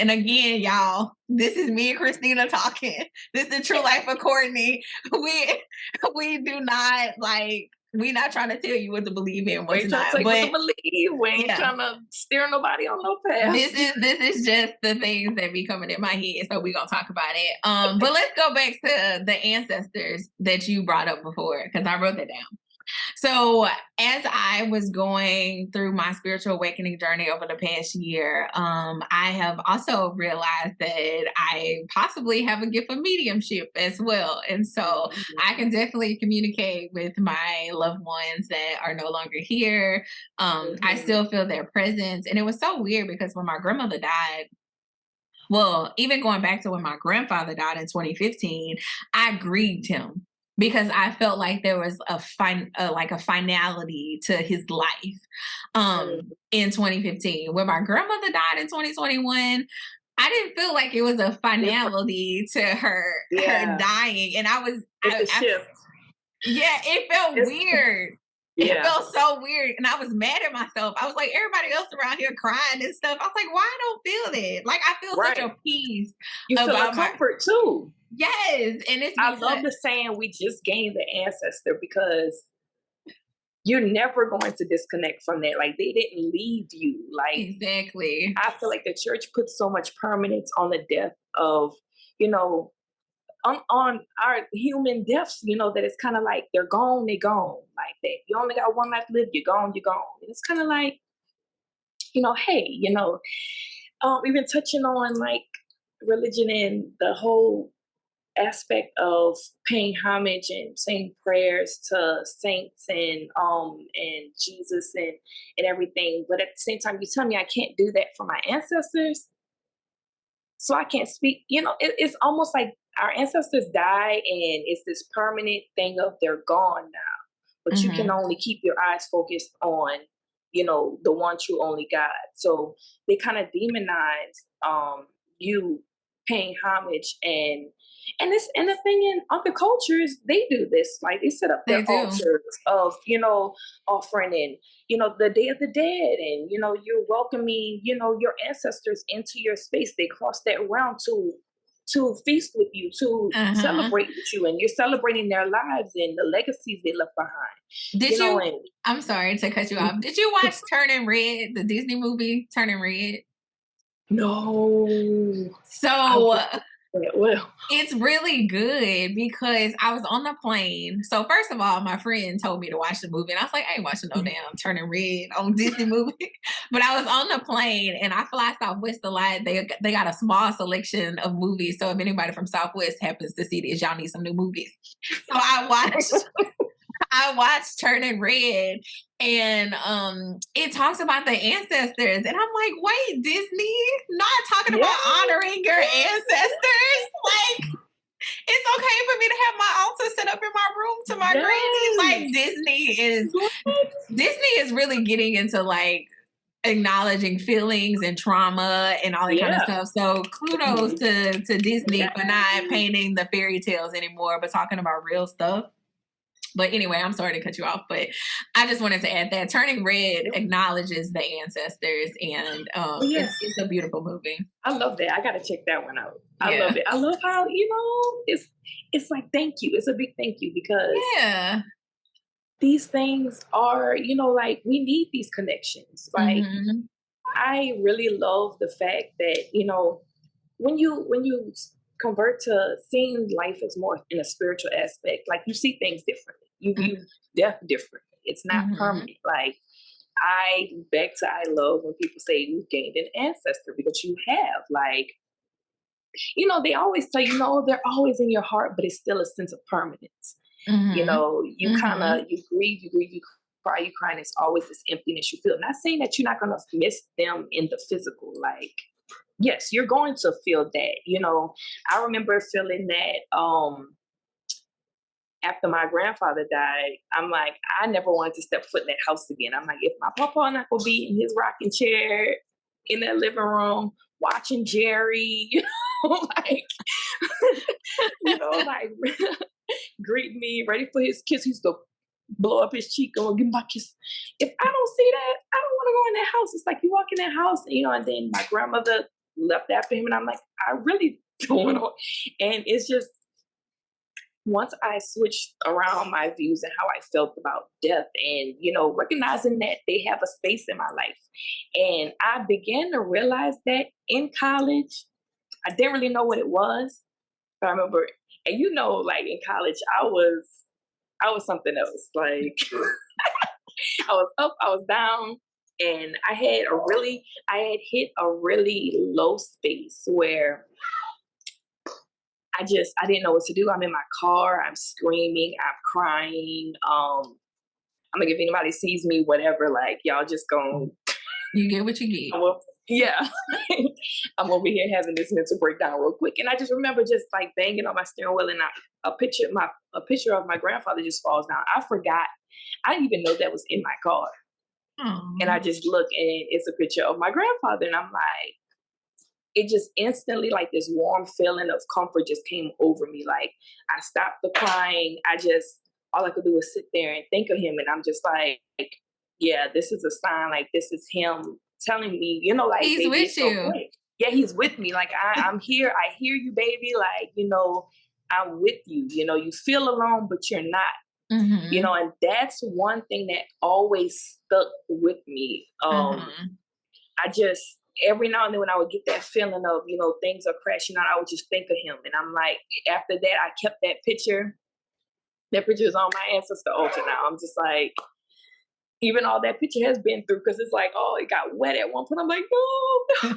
A: and again, y'all, this is me and Christina talking. This is the True Life of Courtney. We do not like we not trying to tell you what to believe in,
B: we
A: what to
B: ain't trying to
A: not.
B: tell you what to
A: But
B: believe. We ain't
A: yeah,
B: trying to steer nobody on no path.
A: this is just the things that be coming in my head. So we're gonna talk about it. But let's go back to the ancestors that you brought up before, because I wrote that down. So, as I was going through my spiritual awakening journey over the past year, I have also realized that I possibly have a gift of mediumship as well. And so I can definitely communicate with my loved ones that are no longer here. I
B: Mhm.
A: still feel their presence. And it was so weird because when my grandmother died, well, even going back to when my grandfather died in 2015, I grieved him because I felt like there was like a finality to his life in 2015. When my grandmother died in 2021, I didn't feel like it was a
B: Different.
A: finality to her
B: Yeah.
A: dying, and
B: It's a shift.
A: yeah, it felt
B: It's
A: weird. It
B: yeah.
A: felt so weird. And I was mad at myself. I was like, everybody else around here crying and stuff. I was like, why I don't feel it? Like I feel such
B: Right.
A: a peace
B: You feel a
A: about my
B: comfort too.
A: yes. And it's
B: I
A: because
B: love the saying we just gained the ancestor because you're never going to disconnect from that. Like they didn't leave you. Like
A: exactly.
B: I feel like the church puts so much permanence on the death of, you know, on our human deaths, that it's kind of like they're gone, they're gone. Like that. You only got one life to live, you're gone, you're gone. And it's kind of like, hey, even touching on like religion and the whole aspect of paying homage and saying prayers to saints and Jesus and everything. But at the same time, you tell me I can't do that for my ancestors, so I can't speak. It's almost like our ancestors die, and it's this permanent thing of they're gone now. But you can
A: Hmm.
B: only keep your eyes focused on, the one true only God. So they kind of demonize you paying homage and the thing in other cultures, they do this. Like they set up
A: They
B: their
A: do.
B: altars of, offering and, the Day of the Dead, and, you're welcoming, your ancestors into your space. They cross that realm to feast with you, to
A: Uh-huh.
B: celebrate with you, and you're celebrating their lives and the legacies they left behind.
A: Did you
B: And
A: I'm sorry to cut you off. Did you watch Turning Red, the Disney movie Turning Red?
B: no, I
A: So
B: want that. Well,
A: it's really good because I was on the plane. So first of all, my friend told me to watch the movie, and I was like, I ain't watching no damn Turning Red on Disney movie. But I was on the plane, and I fly Southwest a lot. They got a small selection of movies. So if anybody from Southwest happens to see this, y'all need some new movies. So I watched Turning Red, and it talks about the ancestors, and I'm like, wait, Disney not talking
B: yeah,
A: about honoring your ancestors, like It's okay for me to have my altar set up in my room to my granny.
B: Yes.
A: Like
B: What?
A: Disney is really getting into like acknowledging feelings and trauma and all that kind of
B: Yeah.
A: stuff. So kudos
B: Mhm.
A: to Disney for not
B: Yes.
A: painting the fairy tales anymore, but talking about real stuff. But anyway, I'm sorry to cut you off, but I just wanted to add that Turning Red
B: Yep.
A: acknowledges the ancestors, and
B: Oh, yeah.
A: it's a beautiful movie.
B: I love that. I gotta check that one out. I love
A: Yeah,
B: it. I love how, it's like thank you. It's a big thank you because
A: yeah.
B: these things are, like we need these connections. Like
A: Hmm.
B: I really love the fact that, when you convert to seeing life as more in a spiritual aspect, like you see things differently. You view death differently. It's not
A: Hmm.
B: permanent. Like I love when people say you've gained an ancestor because you have. Like, they always tell you, no, they're always in your heart, but it's still a sense of permanence.
A: Hmm.
B: You kind
A: Hmm.
B: of you grieve, you cry, and it's always this emptiness you feel. Not saying that you're not gonna miss them in the physical, like yes, you're going to feel that. I remember feeling that after my grandfather died. I'm like, I never wanted to step foot in that house again. I'm like, if my papa not gonna be in his rocking chair in that living room watching Jerry, like, like greet me, ready for his kiss. He used to blow up his cheek and give him my kiss. If I don't see that, I don't want to go in that house. It's like you walk in that house, and then my grandmother left after him, and I'm like, I really don't want to. And it's just once I switched around my views and how I felt about death, and recognizing that they have a space in my life, and I began to realize that in college, I didn't really know what it was, but I remember, and like in college, I was something else. Like I was up, I was down, and I had hit a really low space where I didn't know what to do. I'm in my car, I'm screaming, I'm crying. I'm like, if anybody sees me, whatever, like y'all just gonna,
A: You get what you get.
B: yeah. I'm over here having this mental breakdown real quick, and I just remember just like banging on my steering wheel, and a picture of my grandfather just falls down. I forgot. I didn't even know that was in my car, and I
A: Oh,
B: just look, and it's a picture of my grandfather, and I'm like, it just instantly, like this warm feeling of comfort just came over me. Like I stopped the crying. All I could do was sit there and think of him, and I'm just like, yeah, this is a sign. Like this is him telling me, like,
A: he's
B: baby,
A: with
B: it's
A: you.
B: okay. Yeah, he's with me. Like I'm here. I hear you, baby. Like I'm with you. You feel alone, but you're not.
A: Hmm.
B: And that's one thing that always stuck with me.
A: Hmm.
B: I just every now and then when I would get that feeling of, things are crashing out, I would just think of him. And I'm like, after that, I kept that picture. That picture is on my ancestor altar now. I'm just like, even all that picture has been through, because it's like, oh, it got wet at one point. I'm like, no.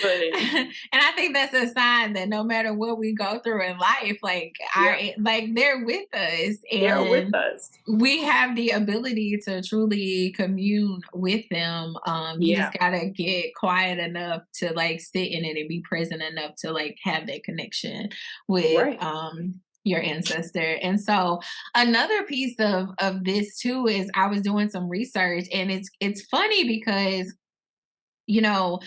B: But
A: And I think that's a sign that no matter what we go through in life, like
B: yeah,
A: they're with us,
B: they're with
A: and
B: us.
A: we have the ability to truly commune with them. You just
B: Yeah,
A: gotta get quiet enough to like sit in it and be present enough to like have that connection with
B: right.
A: your ancestor. And so another piece of this too is I was doing some research, and it's funny because you know,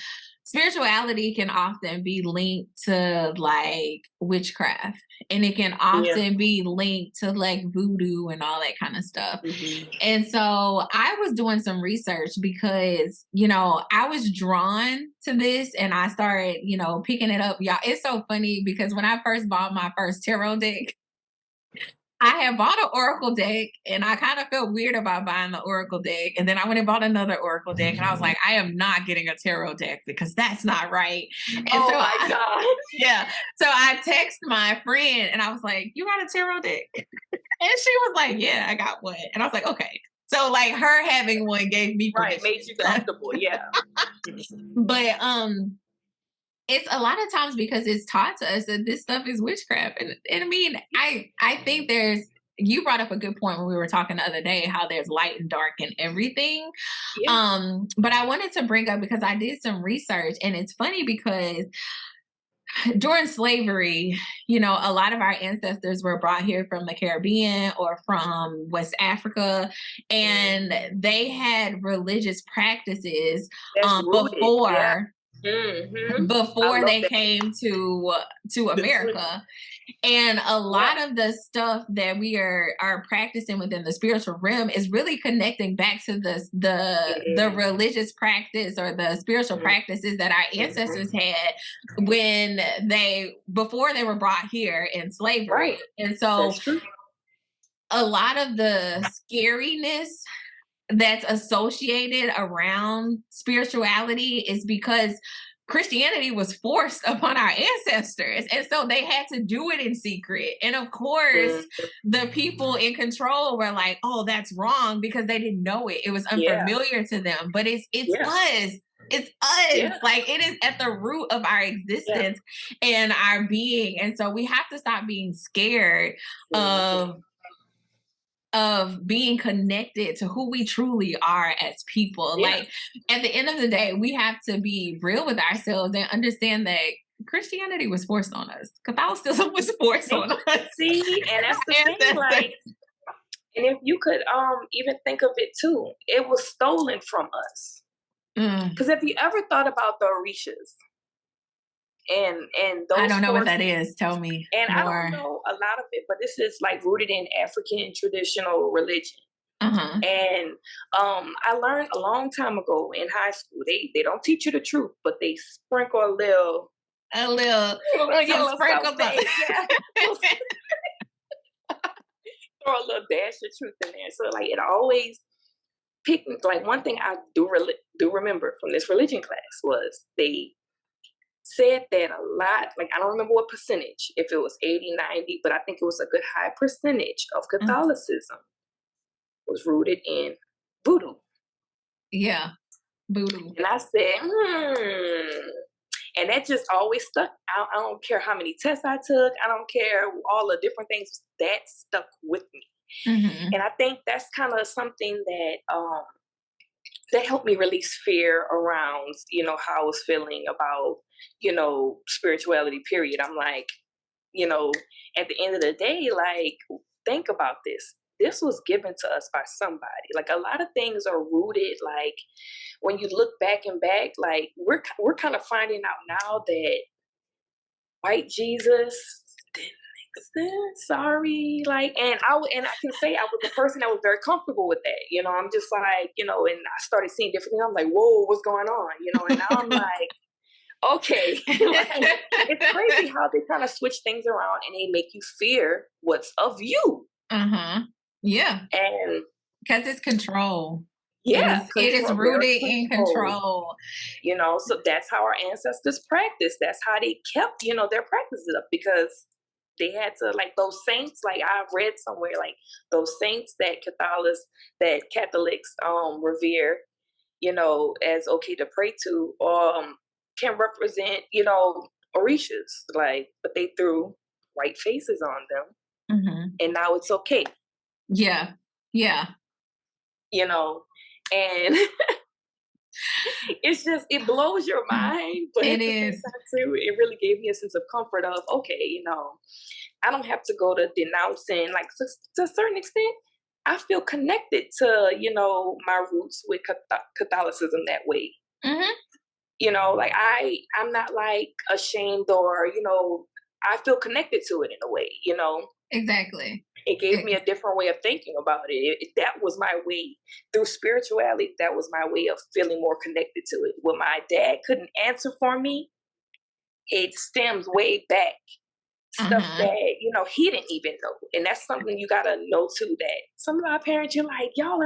A: spirituality can often be linked to like witchcraft, and it can
B: Yeah.
A: often be linked to like voodoo and all that kind of stuff.
B: Hmm.
A: And so I was doing some research because, I was drawn to this, and I started, picking it up. Y'all, it's so funny because when I first bought my first tarot deck, I had bought an Oracle deck, and I kind of felt weird about buying the Oracle deck. And then I went and bought another Oracle deck, and I was like, I am not getting a tarot deck because that's not right. And so
B: Oh my God.
A: yeah. So I text my friend and I was like, you got a tarot deck? And she was like, yeah, I got one. And I was like, okay. So like her having one gave me
B: Right.
A: permission
B: Made you
A: to,
B: comfortable. Yeah.
A: but it's a lot of times because it's taught to us that this stuff is witchcraft. And I mean, I think you brought up a good point when we were talking the other day how there's light and dark in everything.
B: Yeah.
A: But I wanted to bring up because I did some research, and it's funny because during slavery, a lot of our ancestors were brought here from the Caribbean or from West Africa, and
B: Mhm.
A: they had religious practices
B: That's
A: um,
B: rooted. Yeah.
A: before
B: Mhm. I
A: before
B: love
A: they
B: that.
A: came to
B: To the truth.
A: America. And a
B: Yeah.
A: lot of the stuff that we are practicing within the spiritual realm is really connecting back to the
B: Mhm.
A: religious practice or the spiritual
B: Mhm.
A: practices that our
B: Mhm.
A: ancestors had when they before they were brought here in slavery.
B: Right.
A: And so
B: That's true.
A: a lot of the scariness that's associated around spirituality is because Christianity was forced upon our ancestors. And so they had to do it in secret. And of course,
B: Mhm.
A: the people in control were like, oh, that's wrong because they didn't know it. It was
B: Yeah.
A: unfamiliar to them. But it's
B: Yeah.
A: us. It's us.
B: Yeah.
A: Like it is at the root of our
B: Yeah.
A: existence and our being. And so we have to stop being scared
B: Mhm.
A: of being connected to who we truly are as people.
B: Yeah.
A: Like at the end of the day, we have to be real with ourselves and understand that Christianity was forced on us. Catholicism was forced
B: And
A: on us.
B: see, and that's the thing,
A: Ancestors.
B: like, and if you could even think of it too, it was stolen from us.
A: Mm,
B: Because if you ever thought about the Orishas and
A: I
B: those
A: don't know what that
B: forces,
A: is. Tell me
B: and I don't
A: more.
B: know a lot of it, but this is like rooted in African traditional religion.
A: Uh huh.
B: And I learned a long time ago in high school, they don't teach you the truth, but they sprinkle a little
A: A little, some
B: yellow
A: sprinkles of.
B: something, yeah. Throw a little dash of truth in there. So like it always picked like one thing I do remember from this religion class was they said that a lot, like I don't remember what percentage, if it was 80, 90, but I think it was a good high percentage of Catholicism was rooted in voodoo.
A: Yeah, voodoo.
B: And I said, and that just always stuck. I don't care how many tests I took. I don't care all the different things that stuck with me.
A: Hmm.
B: And I think that's kind of something that helped me release fear around, how I was feeling about, spirituality, period. I'm like, you know, at the end of the day, like, think about this. This was given to us by somebody. Like a lot of things are rooted. Like when you look back and back, like we're kind of finding out now that white Jesus didn't exist. Sorry, like, and I can say I was a person that was very comfortable with that. I'm just like, and I started seeing different things. I'm like, whoa, what's going on? And now I'm like, okay, like it's crazy how they kind of switch things around and they make you fear what's of you.
A: Uh-huh. Yeah.
B: And
A: Because it's control. It
B: yeah,
A: is it is
B: control, very
A: rooted in
B: controlled.
A: control.
B: So that's how our ancestors practiced. That's how they kept, their practices up because they had to, like, those saints, like I've read somewhere, like those saints that Catholics revere, as okay to pray to, can represent, Orishas, like, but they threw white faces on them
A: Mhm.
B: and now it's okay,
A: Yeah. Yeah.
B: you know, and it blows your mind, but at
A: It
B: the same
A: is.
B: time too, it really gave me a sense of comfort of, okay, I don't have to go to denouncing, like, to a certain extent. I feel connected to, my roots with Catholicism that way.
A: Mhm.
B: Like I'm not like ashamed or, I feel connected to it in a way,
A: Exactly.
B: it gave
A: E
B: me a different way of thinking about it. That was my way through spirituality. That was my way of feeling more connected to it. What my dad couldn't answer for me, it stems way back. Stuff
A: Uh-huh.
B: that, he didn't even know. And that's something you gotta know too, that some of our parents, you're like, y'all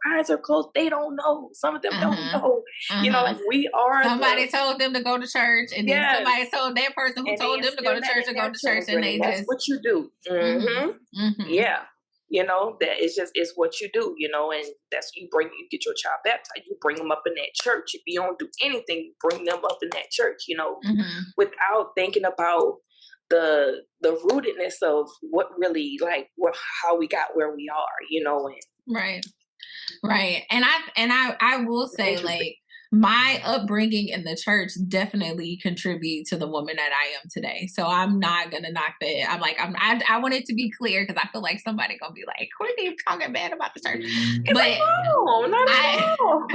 B: eyes are closed. They don't know. Some of them don't
A: Uh-huh.
B: know.
A: Uh-huh.
B: Like we are
A: Somebody told them to go to church, and then
B: yes.
A: somebody told that person who
B: And they
A: told them to go
B: instill
A: to
B: that
A: church
B: in
A: to go
B: their
A: to church, and
B: children.
A: they
B: And that's
A: just
B: what you do.
A: mhm. Mhm.
B: Yeah. That it's what you do, and that's you get your child baptized, you bring them up in that church. If you don't do anything, you bring them up in that church,
A: Mhm.
B: without thinking about the rootedness of what really, like, how we got where we are, and
A: Right. Right. And I will
B: it's
A: say,
B: interesting.
A: like, my upbringing in the church definitely contribute to the woman that I am today. So I'm not gonna knock that. I'm like, I want it to be clear because I feel like somebody gonna be like, Courtney talking bad about the church.
B: It's
A: But
B: like, no, not
A: I
B: at all.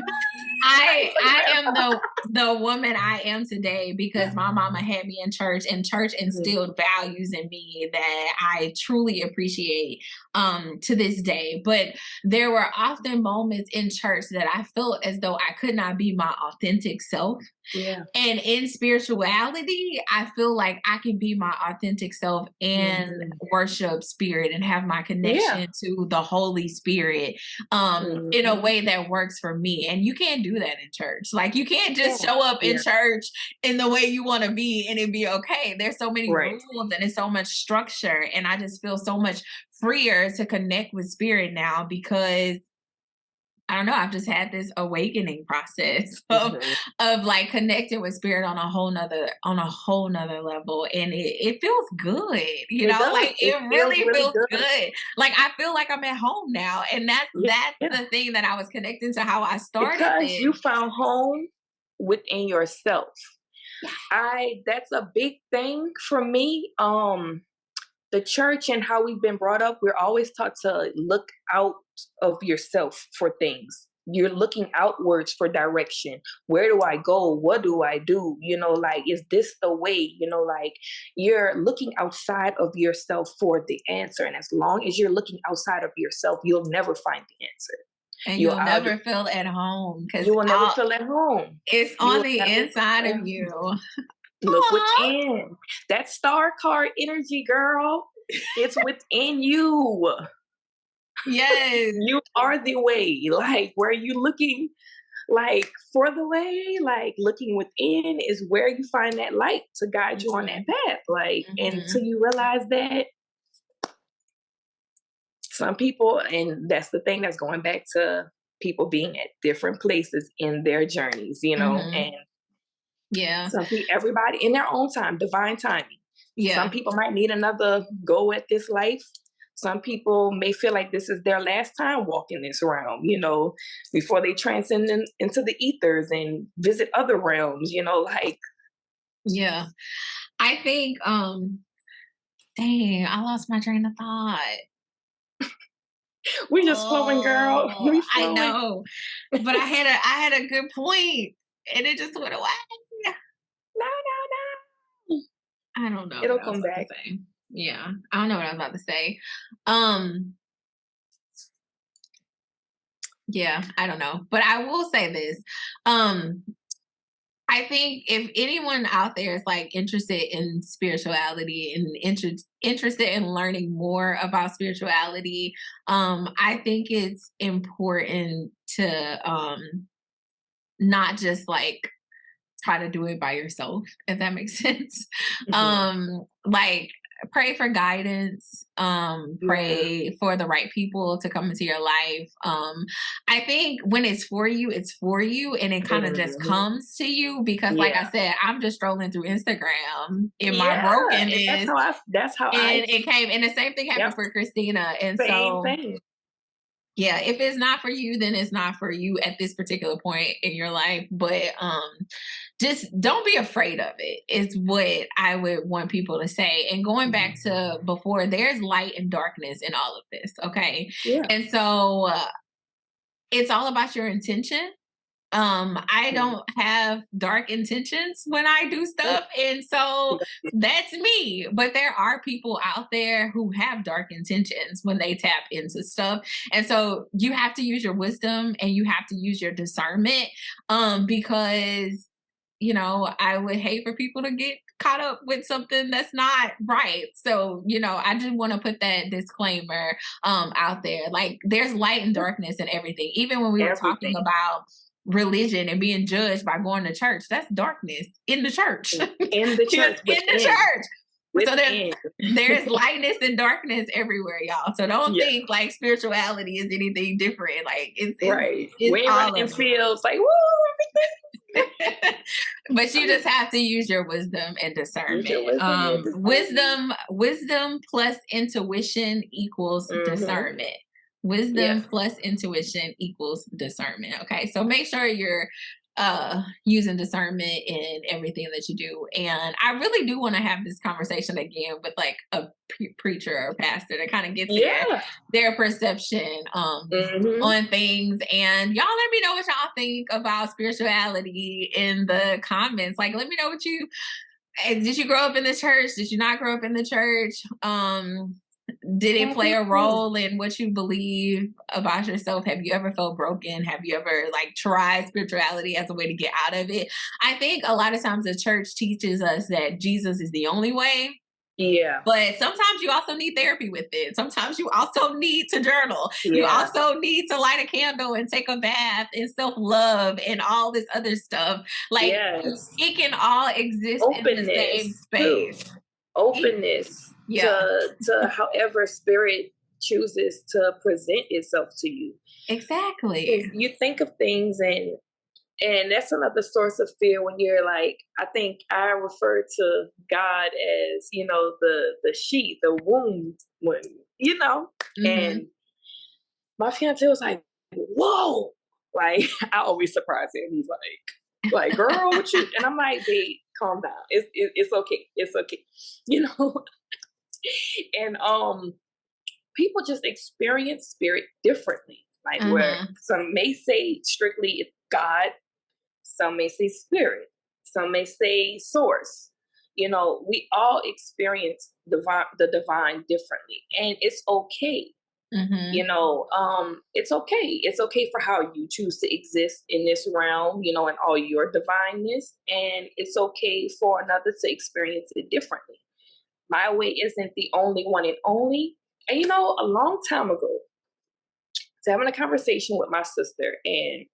A: I am the woman I am today because my mama had me in church, and church
B: Mhm.
A: instilled values in me that I truly appreciate to this day. But there were often moments in church that I felt as though I could not be my authentic self.
B: Yeah.
A: And in spirituality, I feel like I can be my authentic self and
B: Mhm.
A: worship spirit and have my
B: Yeah.
A: connection to the Holy Spirit in a
B: Mhm.
A: way that works for me. And you can't do that in church. Like you can't
B: Yeah.
A: just show up in
B: Yeah.
A: church in the way you want to be and it be okay. There's so many
B: Right.
A: rules and it's so much structure. And I just feel so much freer to connect with spirit now because I don't know. I've just had this awakening process
B: Mhm.
A: of like connecting with spirit on a whole nother level. And it feels good, you
B: It
A: know,
B: does.
A: like
B: It
A: it
B: feels
A: really
B: really
A: feels
B: good.
A: good. Like I feel like I'm at home now. And
B: Yeah.
A: that's
B: Yeah.
A: the thing that I was connecting to how I started
B: Because
A: this.
B: you found home within yourself.
A: Yeah.
B: That's a big thing for me. The church and how we've been brought up, we're always taught to look out of yourself for things. You're looking outwards for direction. Where do I go? What do I do? Like, is this the way? Like, you're looking outside of yourself for the answer. And as long as you're looking outside of yourself, you'll never find the answer.
A: And
B: You'll
A: you'll
B: either,
A: never feel at home because
B: you will never feel at home.
A: it's
B: You
A: on
B: will
A: the
B: never
A: inside
B: feel
A: of
B: at
A: you.
B: home. Look
A: Aw.
B: within. That star card energy, girl. It's within you.
A: Yes.
B: You are the way. Like, where you looking like for the way, like looking within is where you find that light to guide you on that
A: Mhm.
B: path. Like,
A: Mhm.
B: until you realize that some people, and that's the thing that's going back to people being at different places in their journeys,
A: Mhm.
B: and
A: Yeah.
B: everybody in their own time, divine timing. Some
A: Yeah.
B: people might need another go at this life. Some people may feel like this is their last time walking this realm, before they transcend into the ethers and visit other realms, like
A: Yeah. I think dang, I lost my train of thought.
B: we just flowing, girl.
A: Oh,
B: We
A: I
B: flowing.
A: know. But I had a good point and it just went away.
B: No, no, no.
A: I don't know what
B: It'll
A: I was
B: come
A: about to
B: back.
A: say. Yeah, I don't know what I was about to say. Um, yeah, I don't know. But I will say this. Um, I think if anyone out there is like interested in spirituality and interested in learning more about spirituality, I think it's important to not just like try to do it by yourself, if that makes sense.
B: Mhm.
A: Like pray for guidance,
B: Yeah.
A: pray for the right people to come into your life. I think when it's for you and it kind of just
B: Mhm.
A: comes to you because like I
B: Yeah.
A: said, I'm just strolling through Instagram in my
B: Yeah. And
A: brokenness
B: that's how I
A: and it came and the same thing happened
B: yep.
A: for Christina. And
B: Same
A: so
B: thing.
A: yeah, if it's not for you, then it's not for you at this particular point in your life. But just don't be afraid of it, is what I would want people to say. And going back to before, there's light and darkness in all of this. Okay.
B: Yeah.
A: And so it's all about your intention. I
B: Mhm.
A: don't have dark intentions when I do
B: Right.
A: stuff. And so that's me. But there are people out there who have dark intentions when they tap into stuff. And so you have to use your wisdom and you have to use your discernment because, I would hate for people to get caught up with something that's not right. So, I just want to put that disclaimer out there. Like there's light and darkness and everything. Even when we were talking
B: Everything.
A: about religion and being judged by going to church. That's darkness in the church.
B: In the
A: in
B: church,
A: the
B: within.
A: church. So
B: Within.
A: there's lightness and darkness everywhere, y'all. So don't
B: Yeah.
A: think like spirituality is anything different. Like
B: Right.
A: it's
B: We ain't running
A: all
B: in
A: of
B: fields like, woo,
A: it. But you just have to use your wisdom and
B: use
A: discernment.
B: your wisdom and discernment.
A: Wisdom plus intuition equals
B: Mm-hmm.
A: discernment.
B: Yes.
A: Wisdom plus intuition equals discernment. Okay. So make sure you're using discernment in everything that you do. And I really do want to have this conversation again with like a preacher or pastor to kind of get
B: Yeah.
A: their perception
B: Mhm.
A: on things. And y'all let me know what y'all think about spirituality in the comments. Like, let me know what you did you grow up in the church? Did you not grow up in the church? Did it play a
B: Mhm.
A: role in what you believe about yourself? Have you ever felt broken? Have you ever like tried spirituality as a way to get out of it? I think a lot of times the church teaches us that Jesus is the only way,
B: Yeah.
A: but sometimes you also need therapy with it. Sometimes you also need to journal. You
B: Yeah.
A: also need to light a candle and take a bath and self love and all this other stuff. Like
B: Yes.
A: it can all exist in the same
B: Openness too.
A: space. It-
B: Openness
A: yeah,
B: to however spirit chooses to present itself to you.
A: exactly.
B: Because you think of things, and that's another source of fear when you're like, I think I refer to God as, the sheath, the womb, when,
A: Hmm.
B: and my fiance was like, whoa. Like, I always surprise him. He's like, girl, what you, and I'm like, babe, calm down. It's okay. It's okay. You know, and people just experience spirit differently. Like, where
A: Uh-huh.
B: some may say strictly it's God, some may say spirit, some may say source. We all experience the divine differently, and it's okay.
A: Hmm.
B: It's okay. It's okay for how you choose to exist in this realm, and all your divineness. And it's okay for another to experience it differently. My way isn't the only one and only. And a long time ago, I was having a conversation with my sister, and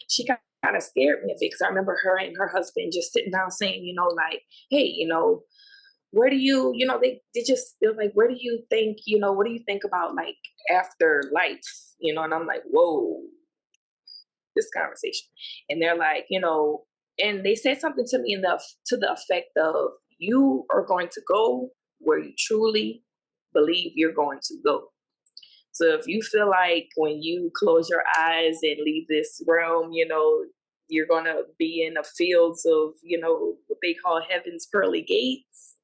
B: she kind of scared me a bit because I remember her and her husband just sitting down saying, like, hey, where do you, they're like, where do you think, what do you think about like after life? And I'm like, whoa, this conversation. And they're like, and they said something to me to the effect of, you are going to go where you truly believe you're going to go. So if you feel like when you close your eyes and leave this realm, you're going to be in the fields of, what they call heaven's pearly gates.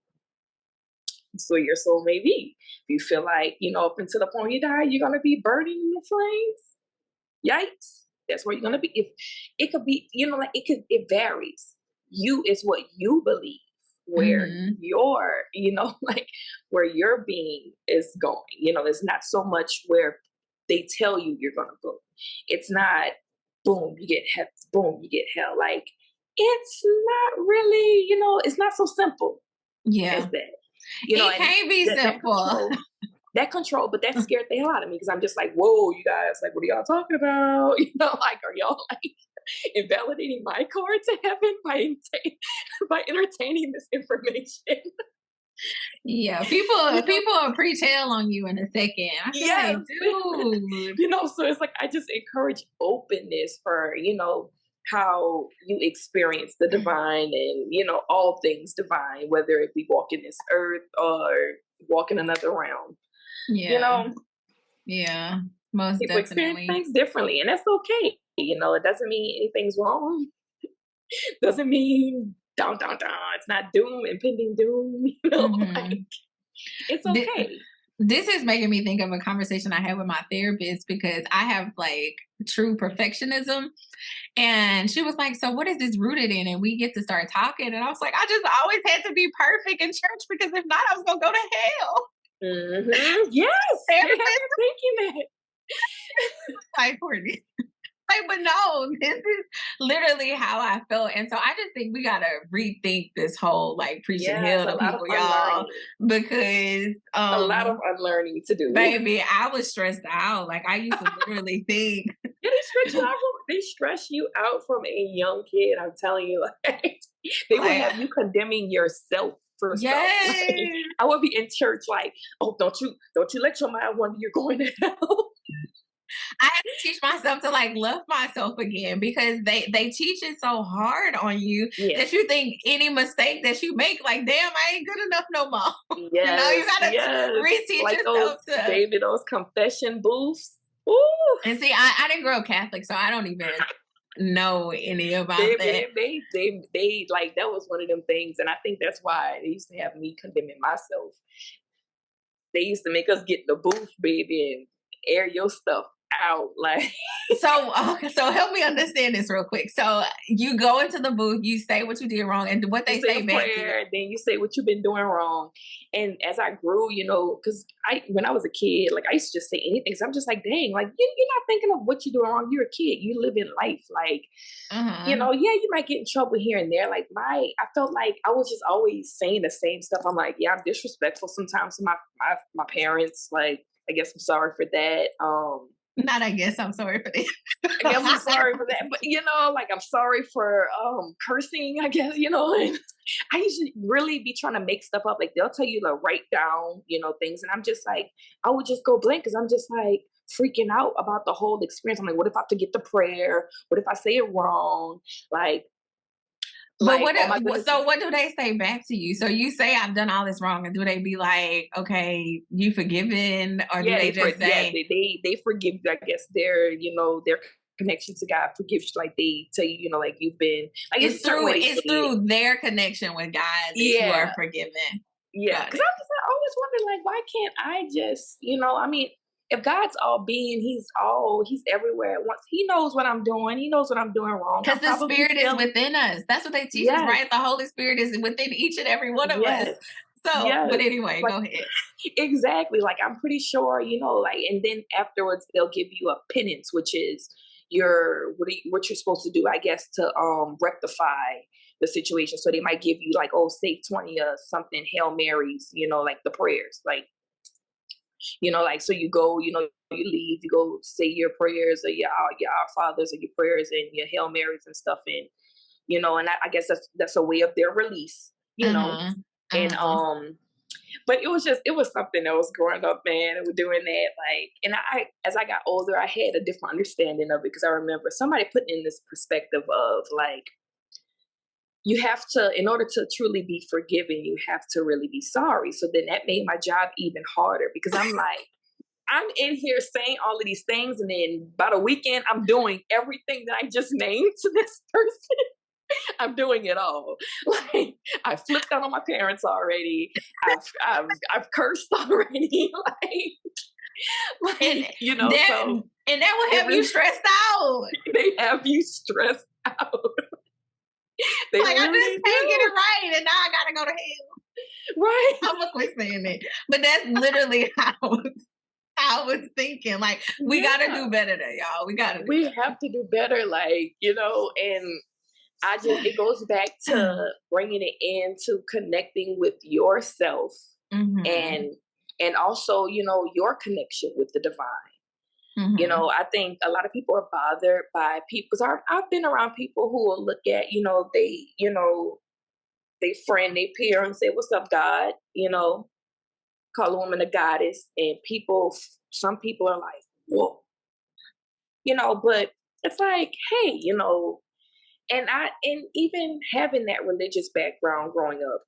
B: So your soul may be. If you feel like, up until the point you die, you're going to be burning in the flames. Yikes. That's where you're going to be. If it could be, like it varies. You is what you believe where
A: Hmm.
B: your, like where your being is going. It's not so much where they tell you you're going to go. It's not boom, you get heaven, boom, you get hell. Like it's not really, it's not so simple as
A: Yeah.
B: that.
A: It
B: And
A: can't be
B: that
A: simple.
B: control, but that scared the hell out of me because I'm just like, whoa, you guys, like, what are y'all talking about? Like, are y'all like invalidating my card to heaven by entertaining this information?
A: Yeah,
B: you know,
A: people will pre-tail on you in a second. I feel
B: yes.
A: like, dude.
B: So it's like I just encourage openness for how you experience the divine and all things divine, whether it be walking this earth or walking another realm. You
A: Yeah,
B: know,
A: yeah, most
B: People experience
A: definitely.
B: things differently, and that's okay. It doesn't mean anything's wrong. Doesn't mean down, down, down. It's not doom, impending doom. Like
A: Hmm.
B: it's okay.
A: This is making me think of a conversation I had with my therapist because I have like true perfectionism. And she was like, so what is this rooted in? And we get to start talking. And I was like, I just always had to be perfect in church because if not, I was going to go to hell.
B: Yes, they have
A: Therapist
B: you thinking that.
A: like, Courtney. Like, but no, this is literally how I felt. And so I just think we got to rethink this whole like preaching
B: Yes,
A: hell
B: a
A: to
B: lot of
A: people, y'all,
B: unlearning.
A: because
B: A lot of unlearning to do.
A: baby, I was stressed out. Like I used to literally think,
B: Yeah, they stress you out from a young kid. I'm telling you, like they will
A: like,
B: have you condemning yourself for stuff. Like
A: yes.
B: I would be in church, like, oh, don't you let your mind wander. You're going to hell.
A: I had to teach myself to like love myself again because they teach it so hard on you
B: Yeah.
A: that you think any mistake that you make, like, damn, I ain't good enough no more. You
B: Yes,
A: gotta
B: yes.
A: reteach
B: Like those
A: yourself to.
B: baby, those confession booths. Ooh.
A: And see, I didn't grow up Catholic, so I don't even. know any
B: They
A: about that.
B: they they like, that was one of them things, and I think that's why they used to have me condemning myself. They used to make us get in the booth, baby, and air your stuff out, like
A: So, okay, so help me understand this real quick. So you go into the booth, you say what you did wrong, and what
B: you
A: they
B: say
A: say
B: a
A: back to you.
B: prayer, then you say what you've been doing wrong. And as I grew, because when I was a kid, like I used to just say anything. So I'm just like, dang, like you're not thinking of what you're doing wrong. You're a kid. You live in life, like
A: Uh-huh.
B: yeah, you might get in trouble here and there. Like I felt like I was just always saying the same stuff. I'm like, yeah, I'm disrespectful sometimes to my parents. Like, I guess I'm sorry for that.
A: Not, I guess I'm sorry for
B: I guess I'm
A: that.
B: sorry for that. But like I'm sorry for cursing, I guess, and I used to really be trying to make stuff up. Like they'll tell you to write down, things. And I'm just like, I would just go blank because I'm just like freaking out about the whole experience. I'm like, what if I forget the prayer? What if I say it wrong? Like,
A: But
B: oh my goodness.
A: so what do they say back to you? So you say I've done all this wrong, and do they be like, okay, you forgiven, or do
B: Yeah,
A: they just say
B: they forgive you. I guess their connection to God forgives you. Like they tell you, like you've been like it's a certain way they say
A: it's
B: it.
A: through their connection with God that you
B: Yeah,
A: are forgiven?
B: yeah.
A: Got
B: Because
A: it.
B: I always wondered, like, why can't I just, I mean, if God's all being, he's everywhere at once. He knows what I'm doing. He knows what I'm doing wrong. I'm
A: Because the
B: probably
A: spirit is
B: failing.
A: within us. That's what they teach us,
B: Yes,
A: right? The Holy Spirit is within each and every one of us.
B: yes,
A: So, but
B: yes.
A: anyway,
B: Like
A: go ahead.
B: exactly. Like I'm pretty sure, like, and then afterwards they'll give you a penance, which is what you're supposed to do, I guess, to rectify the situation. So they might give you like, oh, say 20 something Hail Marys, like the prayers, like so you go, you leave, you go say your prayers or your Our Fathers or your prayers and your Hail Marys and stuff, and and I guess that's a way of their release,
A: Uh-huh.
B: and
A: Uh-huh.
B: but it was something that was growing up, man, and we're doing that, like, and I as I got older, I had a different understanding of it because I remember somebody putting in this perspective of like you have to, in order to truly be forgiven, you have to really be sorry. So then that made my job even harder because I'm like, I'm in here saying all of these things, and then by the weekend, I'm doing everything that I just named to this person. I'm doing it all. Like I flipped out on my parents already. I've cursed already.
A: And that
B: So
A: and that will
B: it
A: have you
B: really
A: stressed out.
B: they have you stressed out. They
A: Like, I just
B: really
A: can't get it
B: do.
A: right, and now I gotta go to hell.
B: Right.
A: I'm gonna quit saying it. But that's literally how I was thinking. Like, we gotta
B: Yeah.
A: do better there, y'all. We gotta do
B: We
A: better.
B: have to do better, like, and it goes back to bringing it into connecting with yourself,
A: Mhm.
B: and also, your connection with the divine.
A: Mhm.
B: I think a lot of people are bothered by people because I've been around people who will look at, they friend, they peer and say, "What's up, God?" Call a woman a goddess, and some people are like, "Whoa," but it's like, hey, and even having that religious background growing up,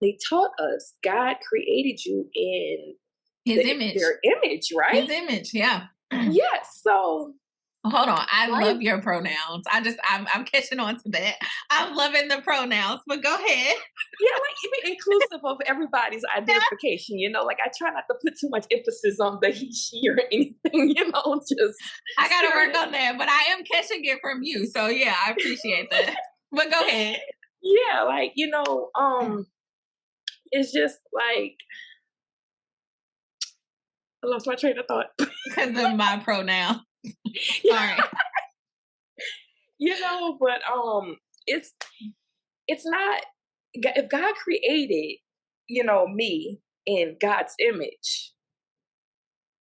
B: they taught us God created you in
A: His image.
B: their image, right?
A: His image, yeah.
B: Yes. So,
A: Hold on. I
B: why?
A: love your pronouns. I'm catching on to that. I'm loving the pronouns, but go ahead.
B: Yeah, like even inclusive of everybody's identification. Like I try not to put too much emphasis on the he, she, or anything. Just
A: I gotta
B: spirit.
A: work on that, but I am catching it from you. So yeah, I appreciate that. But go ahead.
B: Yeah, like it's just like I lost my train of thought.
A: Because of my pronoun.
B: Yeah,
A: Sorry.
B: but it's not if God created, me in God's image,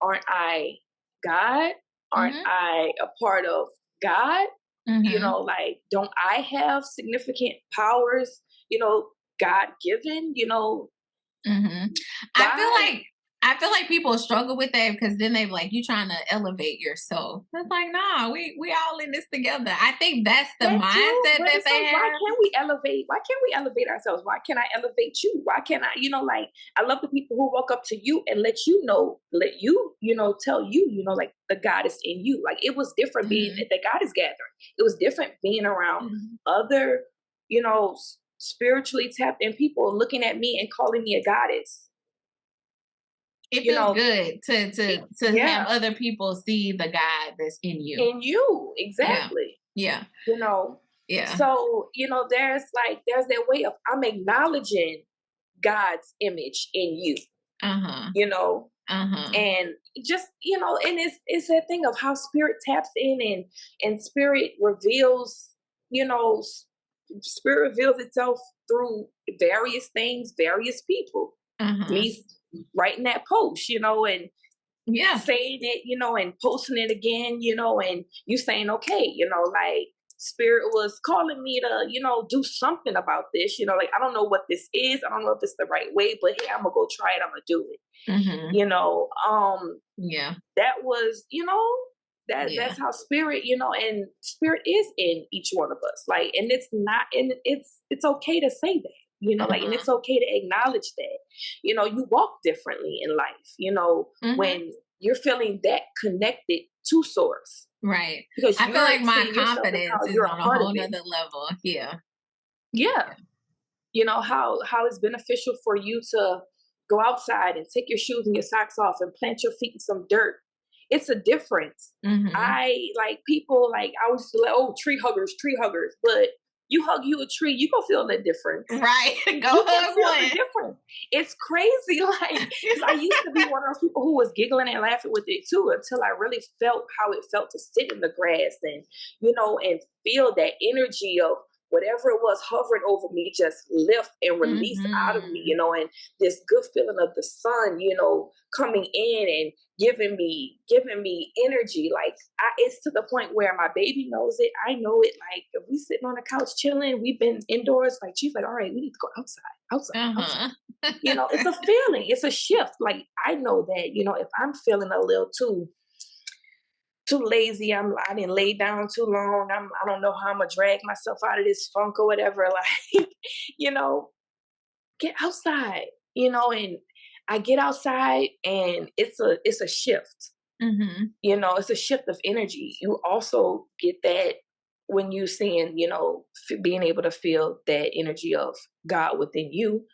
B: aren't I God? Aren't
A: Hmm.
B: I a part of God?
A: Hmm.
B: Like, don't I have significant powers, God given?
A: Hmm. I feel
B: Why?
A: like I feel like people struggle with that because then they like you trying to elevate yourself. It's like, nah, we all in this together. I think that's the
B: That too,
A: mindset
B: but
A: that
B: it's
A: they
B: like, why
A: have.
B: can't we elevate? Why can't we elevate ourselves? Why can't I elevate you? Why can't I, like, I love the people who walk up to you and let you, tell you, like the goddess in you. Like it was different being
A: Mhm,
B: at the goddess gathering. It was different being around
A: mhm.
B: other, spiritually tapped in people looking at me and calling me a goddess.
A: It
B: You
A: feels
B: know,
A: good to have
B: yeah,
A: other people see the God that's in you.
B: in you,
A: Yeah.
B: exactly.
A: Yeah.
B: you know
A: Yeah.
B: so there's that way of I'm acknowledging God's image in you,
A: Uh-huh.
B: you know
A: Uh-huh.
B: and just and it's that thing of how spirit taps in, and spirit reveals, you know s- spirit reveals itself through various things, various people.
A: Uh-huh.
B: Me writing that post, and
A: Yeah.
B: saying it, and posting it again, and you saying, okay, like spirit was calling me to, do something about this, like I don't know what this is. I don't know if it's the right way, but hey, I'm gonna go try it. I'm gonna do it.
A: Mhm.
B: You know,
A: Yeah.
B: that was, that's
A: Yeah.
B: how spirit, and spirit is in each one of us. Like, and it's not, and it's okay to say that, like, and
A: Uh-huh.
B: it's okay to acknowledge that, you walk differently in life,
A: Mhm.
B: when you're feeling that connected to source,
A: Right.
B: because
A: I feel
B: you're
A: like my
B: seeing yourself as how
A: confidence is
B: you're a
A: on a
B: part of
A: whole
B: it.
A: nother level. Yeah.
B: Yeah.
A: Yeah.
B: How it's beneficial for you to go outside and take your shoes and your socks off and plant your feet in some dirt. It's a difference.
A: Mhm.
B: I like people, like I was like, oh, tree huggers, but you hug you a tree, you gonna feel the difference.
A: Right. Go
B: You can
A: hug
B: feel the
A: one.
B: difference. It's crazy, like, because I used to be one of those people who was giggling and laughing with it too, until I really felt how it felt to sit in the grass and, and feel that energy of whatever it was hovering over me just lift and release out of me,
A: Mhm.
B: and this good feeling of the sun, coming in and giving me energy. Like, it's to the point where my baby knows it. I know it. Like, if we sitting on the couch chilling, we've been indoors. Like, she's like, all right, we need to go outside.
A: Uh-huh.
B: It's a feeling. It's a shift. Like, I know that, if I'm feeling a little too lazy, I didn't lay down too long. I don't know how I'm gonna drag myself out of this funk or whatever. Like, you know, get outside. And I get outside, and it's a shift.
A: Mhm.
B: It's a shift of energy. You also get that when you seeing, being able to feel that energy of God within you.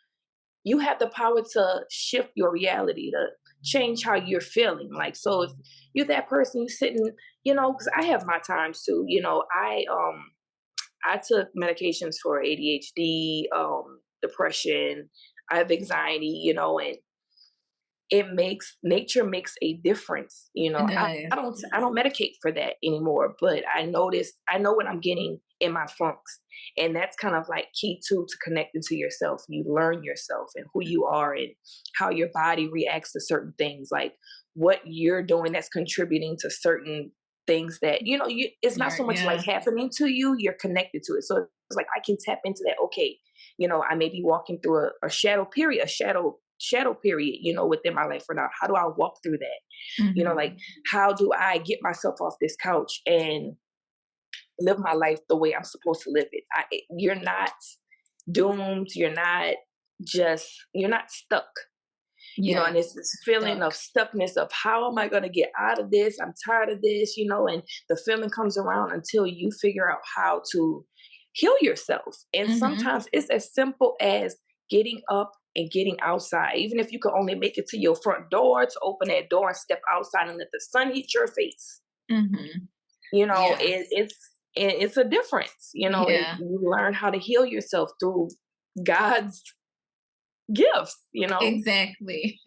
B: You have the power to shift your reality, to change how you're feeling. Like, so if you're that person, you sitting, because I have my times too. I took medications for ADHD, depression. I have anxiety, and nature makes a difference.
A: It
B: I don't medicate for that anymore, but I know what I'm getting in my funks. And that's kind of like key too, to connecting to yourself. You learn yourself and who you are and how your body reacts to certain things, like what you're doing that's contributing to certain things that it's not
A: does.
B: so much like
A: Yeah.
B: happening to you, you're connected to it. So it's like I can tap into that. Okay, I may be walking through a shadow period, a shadow period, within my life right now. How do I walk through that? Like,
A: Mhm.
B: how do I get myself off this couch and live my life the way I'm supposed to live it? You're not doomed. You're not stuck.
A: Yeah.
B: And it's this feeling
A: Stuck.
B: of stuckness of how am I going to get out of this? I'm tired of this, and the feeling comes around until you figure out how to heal yourself. And
A: Mhm.
B: sometimes it's as simple as getting up and getting outside. Even if you can only make it to your front door, to open that door and step outside and let the sun hit your face.
A: Mhm. Yeah.
B: It's a difference.
A: Yeah.
B: You learn how to heal yourself through God's gifts.
A: Exactly.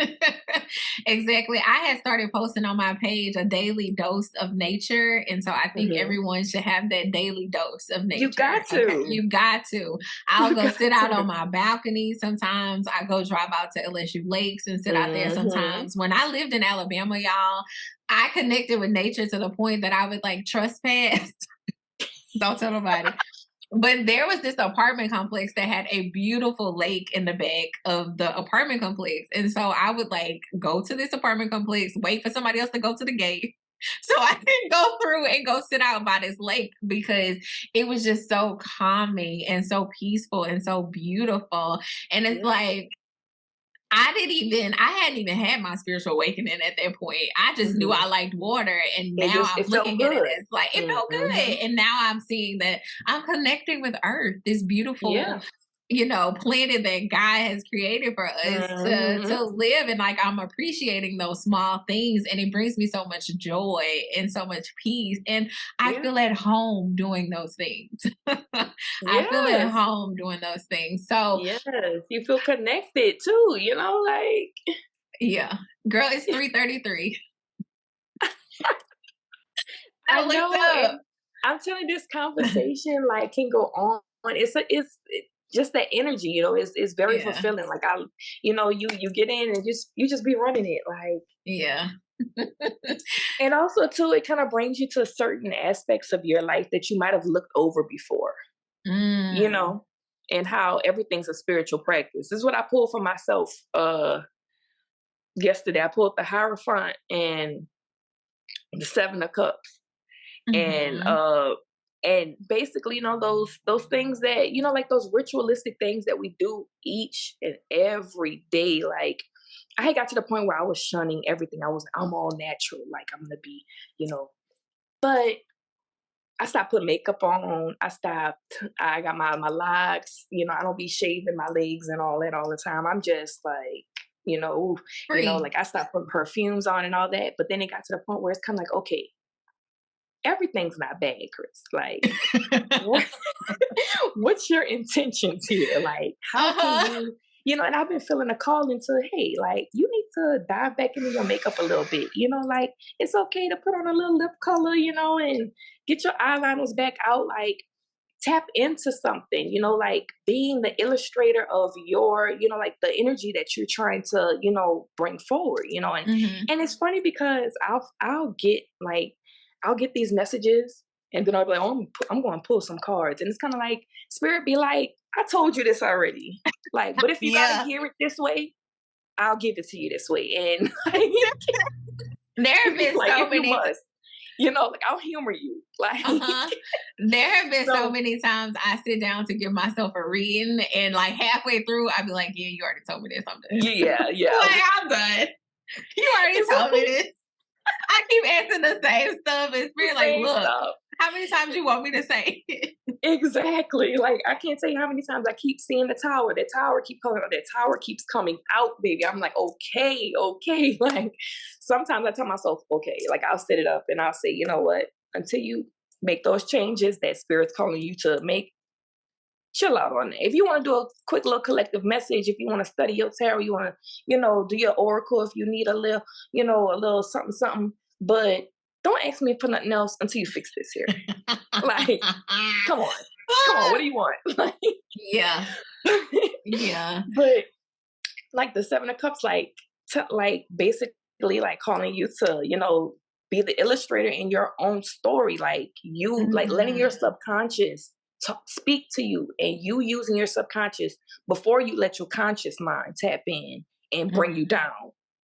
A: Exactly. I had started posting on my page a daily dose of nature. And so I think
B: Mhm.
A: everyone should have that daily dose of
B: You
A: nature.
B: got
A: Okay.
B: to.
A: You got to. I'll
B: You
A: go
B: got
A: sit out on
B: to.
A: my balcony sometimes. I go drive out to LSU lakes and sit out there
B: Mhm.
A: sometimes. When I lived in Alabama, y'all, I connected with nature to the point that I would like trespass. Don't tell nobody. But there was this apartment complex that had a beautiful lake in the back of the apartment complex. And so I would like go to this apartment complex, wait for somebody else to go to the gate. So I can go through and go sit out by this lake because it was just so calming and so peaceful and so beautiful. And it's
B: Yeah.
A: like, I hadn't even had my spiritual awakening at that point. I just knew
B: Mhm.
A: I liked water. And
B: It
A: now
B: just
A: I'm
B: it felt
A: looking at it
B: good.
A: as like, it felt good.
B: Mhm.
A: And now I'm seeing that I'm connecting with Earth, this beautiful,
B: Yeah.
A: planet that God has created for us
B: Mhm.
A: to live. And like I'm appreciating those small things. And it brings me so much joy and so much peace. And I
B: Yeah.
A: feel at home doing those things. I feel at
B: Yes.
A: home doing those things. So
B: Yes. You feel connected too, like
A: yeah. Girl, it's 3:33.
B: I
A: I looked
B: know,
A: up.
B: and I'm telling you, this conversation like can go on. Just that energy, is very
A: Yeah.
B: fulfilling. Like you get in and you just be running it, like.
A: Yeah.
B: And also too, it kind of brings you to certain aspects of your life that you might have looked over before, you
A: Mm.
B: know, and how everything's a spiritual practice. This is what I pulled for myself yesterday. I pulled the Hierophant and the Seven of Cups. and
A: Mhm.
B: uh and basically, those things that, like those ritualistic things that we do each and every day. Like, I had got to the point where I was shunning everything. I'm all natural, like I'm gonna be, you know but I stopped putting makeup on. I got my locks. I don't be shaving my legs and all that all the time. I'm just like,
A: Free.
B: like I stopped putting perfumes on and all that. But then it got to the point where it's kind of like, okay, everything's not bad, Chris. Like, what, what's your intentions here? Like, how can
A: Uh-huh.
B: and I've been feeling a call into, hey, like, you need to dive back into your makeup a little bit. Like, it's okay to put on a little lip color, and get your eyeliners back out. Like, tap into something, like being the illustrator of your, like the energy that you're trying to, bring forward,
A: Mhm.
B: and it's funny because I'll get these messages, and then I'll be like, oh, I'm going to pull some cards, and it's kind of like spirit be like, I told you this already, like, but if you got to
A: Yeah.
B: hear it this way, I'll give it to you this way, and
A: There have been
B: like,
A: so
B: if you
A: many
B: must, like, I'll humor you, like.
A: uh-huh. There have been so
B: So
A: many times I sit down to give myself a reading and like halfway through I'd be like, yeah, you already told me this. I'm done.
B: yeah, yeah.
A: Like I'm done. You already
B: It's
A: told me
B: like
A: this. I keep asking the same stuff. It's
B: the
A: been like,
B: same
A: look,
B: stuff.
A: how many times you want me to say it?
B: Exactly. Like, I can't tell you how many times I keep seeing the tower. The tower keep coming out. That tower keeps coming out, baby. I'm like, okay, okay. Like, sometimes I tell myself, okay, like I'll set it up and I'll say, you know what? Until you make those changes that spirit's calling you to make, chill out on it. If you want to do a quick little collective message, if you want to study your tarot, you want to, do your oracle if you need a little something, something. But don't ask me for nothing else until you fix this here. Like, come on. Come on, what do you want? Like,
A: Yeah. Yeah.
B: but like the Seven of Cups, like, like basically like calling you to, be the illustrator in your own story. Like, you like letting your
A: Mhm.
B: subconscious speak to you, and you using your subconscious before you let your conscious mind tap in and bring you
A: Mhm.
B: down.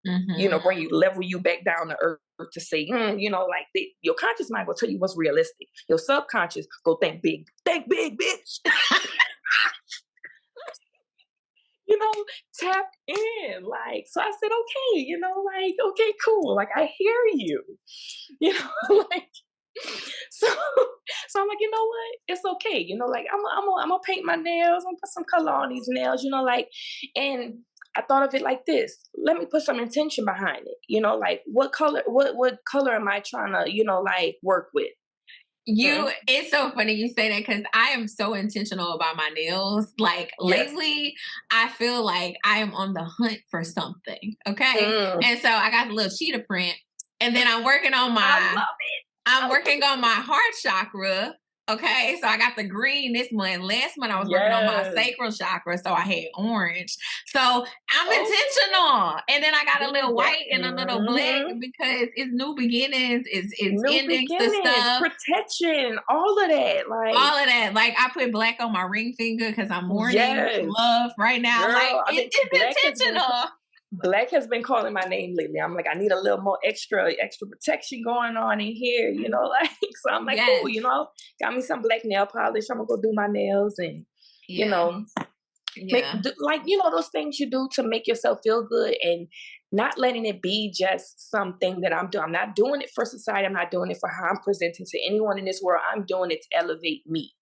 A: Mhm.
B: Bring you, level you back down to earth to say, like your conscious mind will tell you what's realistic. Your subconscious go think big, bitch. you know, tap in. Like, so I said, okay, like, okay, cool. Like, I hear you, like, so, so I'm like, you know what? It's okay. Like, I'm gonna paint my nails. I'm gonna put some color on these nails, like, and I thought of it like this. Let me put some intention behind it. Like, what color am I trying to, like, work with? Mm.
A: It's so funny you say that because I am so intentional about my nails. Like
B: Yes.
A: lately, I feel like I am on the hunt for something. Okay.
B: Mm.
A: And so I got a little cheetah print. And then
B: I love it.
A: I'm
B: I love
A: working on my heart chakra. Okay, so I got the green this month. Last month I was working on my
B: Yes.
A: sacral chakra, so I had orange. So I'm
B: Okay.
A: intentional. And then I got a
B: Do
A: little
B: that.
A: white and a little black because it's new beginnings, it's
B: New
A: endings to
B: beginnings,
A: stuff,
B: protection, all of that. Like,
A: all of that. Like I put black on my ring finger because I'm mourning
B: yes,
A: love right now. Like
B: girl. I mean,
A: it's intentional.
B: Black has been calling my name lately. I'm like, I need a little more extra protection going on in here, like, so I'm like, cool,
A: Yes.
B: got me some black nail polish. I'm gonna go do my nails and, you
A: Yeah.
B: know,
A: Yeah.
B: like, those things you do to make yourself feel good and not letting it be just something that I'm doing. I'm not doing it for society. I'm not doing it for how I'm presenting to anyone in this world. I'm doing it to elevate me.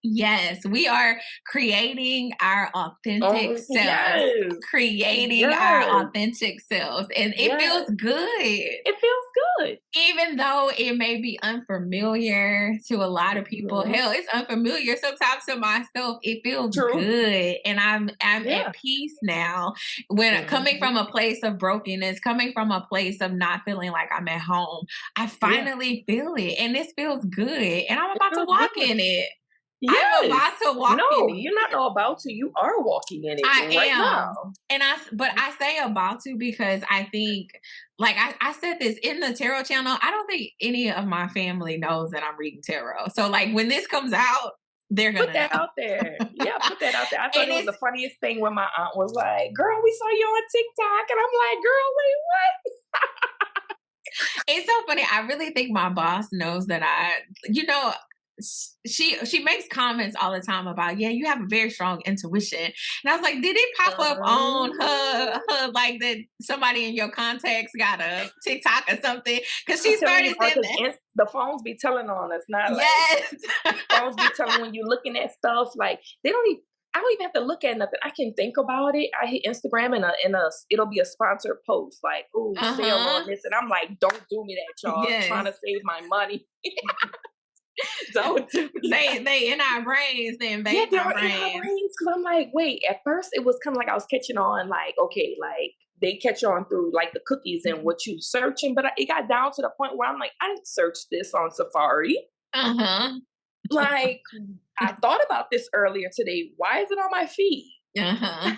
A: Yes, we are creating our authentic
B: Oh,
A: selves,
B: yes.
A: creating our
B: Yes.
A: authentic selves, and it feels
B: Yes.
A: good.
B: It feels good.
A: Even though it may be unfamiliar to a lot of people,
B: Mhm.
A: hell, it's unfamiliar sometimes to myself. It feels
B: True.
A: good, and I'm at
B: Yeah.
A: peace now. When coming
B: Mhm.
A: from a place of brokenness, coming from a place of not feeling like I'm at home, I
B: Yeah.
A: finally feel it, and this feels good, and I'm
B: It
A: about to
B: feels
A: walk
B: good.
A: in it. I'm
B: Yes.
A: about to walk in
B: No,
A: it.
B: you're not no about to. You are walking in it
A: I
B: right
A: am.
B: now.
A: And but I say about to because I think, like I said this in the tarot channel, I don't think any of my family knows that I'm reading tarot. So like when this comes out, they're
B: Put
A: gonna
B: that
A: know.
B: out there. Yeah, put that out there. I thought
A: And
B: it was
A: it's
B: the funniest thing when my aunt was like, "Girl, we saw you on TikTok," and I'm like, "Girl, wait, what?"
A: it's so funny. I really think my boss knows that you know, she makes comments all the time about, yeah, you have a very strong intuition. And I was like, did it pop up on her like that somebody in your contacts got a TikTok or something? Because
B: I'm
A: she
B: telling you,
A: started saying
B: because
A: that.
B: the phones be telling on us, not like
A: Yes.
B: phones be telling when you're looking at stuff. Like they don't even. I don't even have to look at nothing. I can think about it. I hit Instagram and it'll be a sponsored post like, "Ooh, sale
A: Uh-huh.
B: on this," and I'm like, "Don't do me that, y'all. I'm trying
A: Yes.
B: to save my money. Don't do me that."
A: They in our brains, they
B: Yeah,
A: invade
B: they
A: my
B: are in our
A: brains.
B: brains because I'm like, wait. At first, it was kind of like I was catching on, like, okay, like they catch on through like the cookies and what you searching, but it got down to the point where I'm like, I didn't search this on Safari.
A: Uh-huh.
B: Like, I thought about this earlier today. Why is it on my feed?
A: Uh-huh.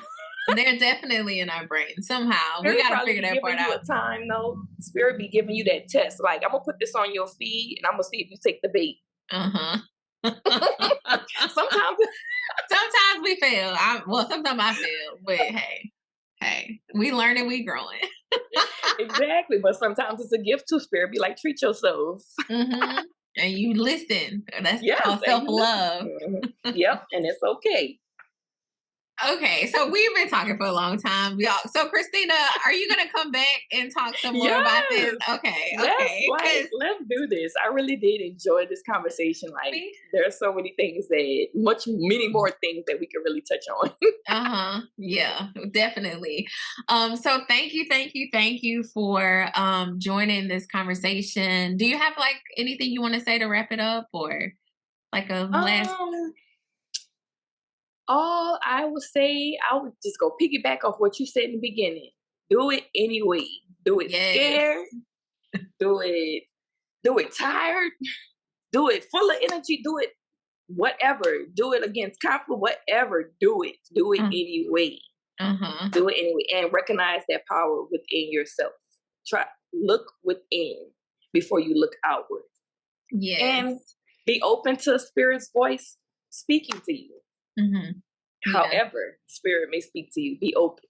A: They're definitely in our brains somehow. We
B: Spirit
A: gotta
B: probably
A: figure
B: be
A: that part
B: giving you
A: out.
B: a time though. Spirit be giving you that test. Like, I'm gonna put this on your feed and I'm gonna see if you take the bait.
A: Uh-huh.
B: Sometimes,
A: Sometimes we fail. Well, sometimes I fail, but hey, we learning, we growing.
B: exactly, but sometimes it's a gift to spirit. Be like, treat yourselves.
A: Hmm. And you listen. That's
B: Yes,
A: called
B: and you listen.
A: self-love.
B: Yep, and it's okay.
A: Okay, so we've been talking for a long time, y'all. So, Christina, are you gonna come back and talk some more about this?
B: Yes.
A: Okay,
B: Let's
A: okay,
B: like
A: because
B: let's do this. I really did enjoy this conversation. Like
A: me,
B: there are so many things that many more things that we can really touch on.
A: yeah, definitely. So thank you for joining this conversation. Do you have like anything you want to say to wrap it up, or like a last?
B: um all I would say, I would just go piggyback off what you said in the beginning. Do it anyway. Do it
A: Yes.
B: scared. Do it tired. Do it full of energy. Do it whatever. Do it against conflict. Whatever. Do it. Do it
A: Uh
B: anyway.
A: huh.
B: Do it anyway, and recognize that power within yourself. Try look within before you look outward,
A: Yes.
B: and be open to spirit's voice speaking to you.
A: Hmm. Yeah.
B: However spirit may speak to you, be open.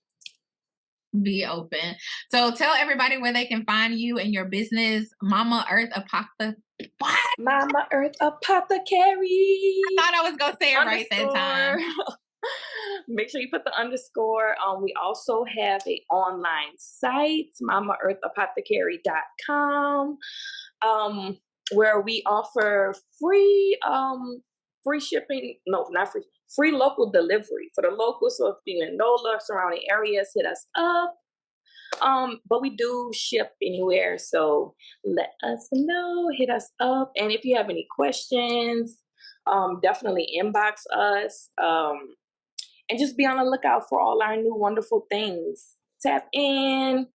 A: Be open. So tell everybody where they can find you and your business, Mama Earth Apothe. What?
B: Mama Earth Apothecary
A: I thought I was gonna say it right that
B: underscore.
A: time.
B: Make sure you put the underscore. We also have a online site, mamaearthapothecary.com, um, where we offer free shipping. No, not free. Free local delivery for the locals. So if you're in NOLA surrounding areas, hit us up. But we do ship anywhere, so let us know, hit us up. And if you have any questions, definitely inbox us. And just be on the lookout for all our new wonderful things. Tap in.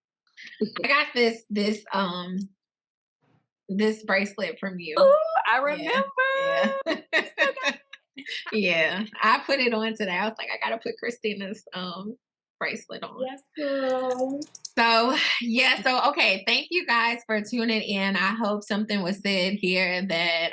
A: I got this bracelet from you.
B: Ooh, I
A: Yeah.
B: remember.
A: Yeah.
B: You still got
A: Yeah. I put it on today. I was like, I gotta put Christina's bracelet on.
B: yes, girl.
A: So yeah, so okay, thank you guys for tuning in. I hope something was said here that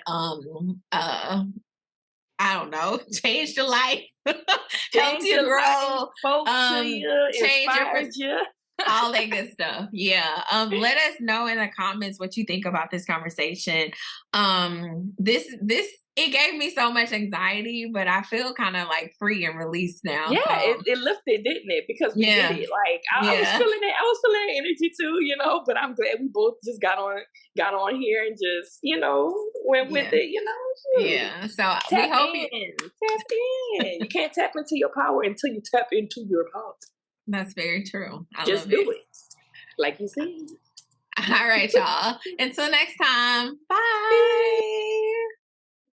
A: I don't know, changed your life, helped
B: Changed
A: you
B: your life,
A: grow,
B: spoke to
A: um,
B: you,
A: change your
B: inspired you.
A: all that good stuff. Yeah. Let us know in the comments what you think about this conversation. This it gave me so much anxiety, but I feel kind of like free and released now.
B: Yeah,
A: So
B: it lifted, didn't it? Because we did
A: yeah,
B: it. Like I was
A: yeah,
B: feeling it. I was feeling that energy too, but I'm glad we both just got on here and just, went with
A: yeah,
B: it, shoot.
A: yeah. So we
B: Tap
A: hope you.
B: in. Tap in. You can't tap into your power until you tap into your power.
A: That's very true. I
B: Just
A: love
B: do
A: it.
B: it. Like you said.
A: All right, y'all. Until next time. Bye.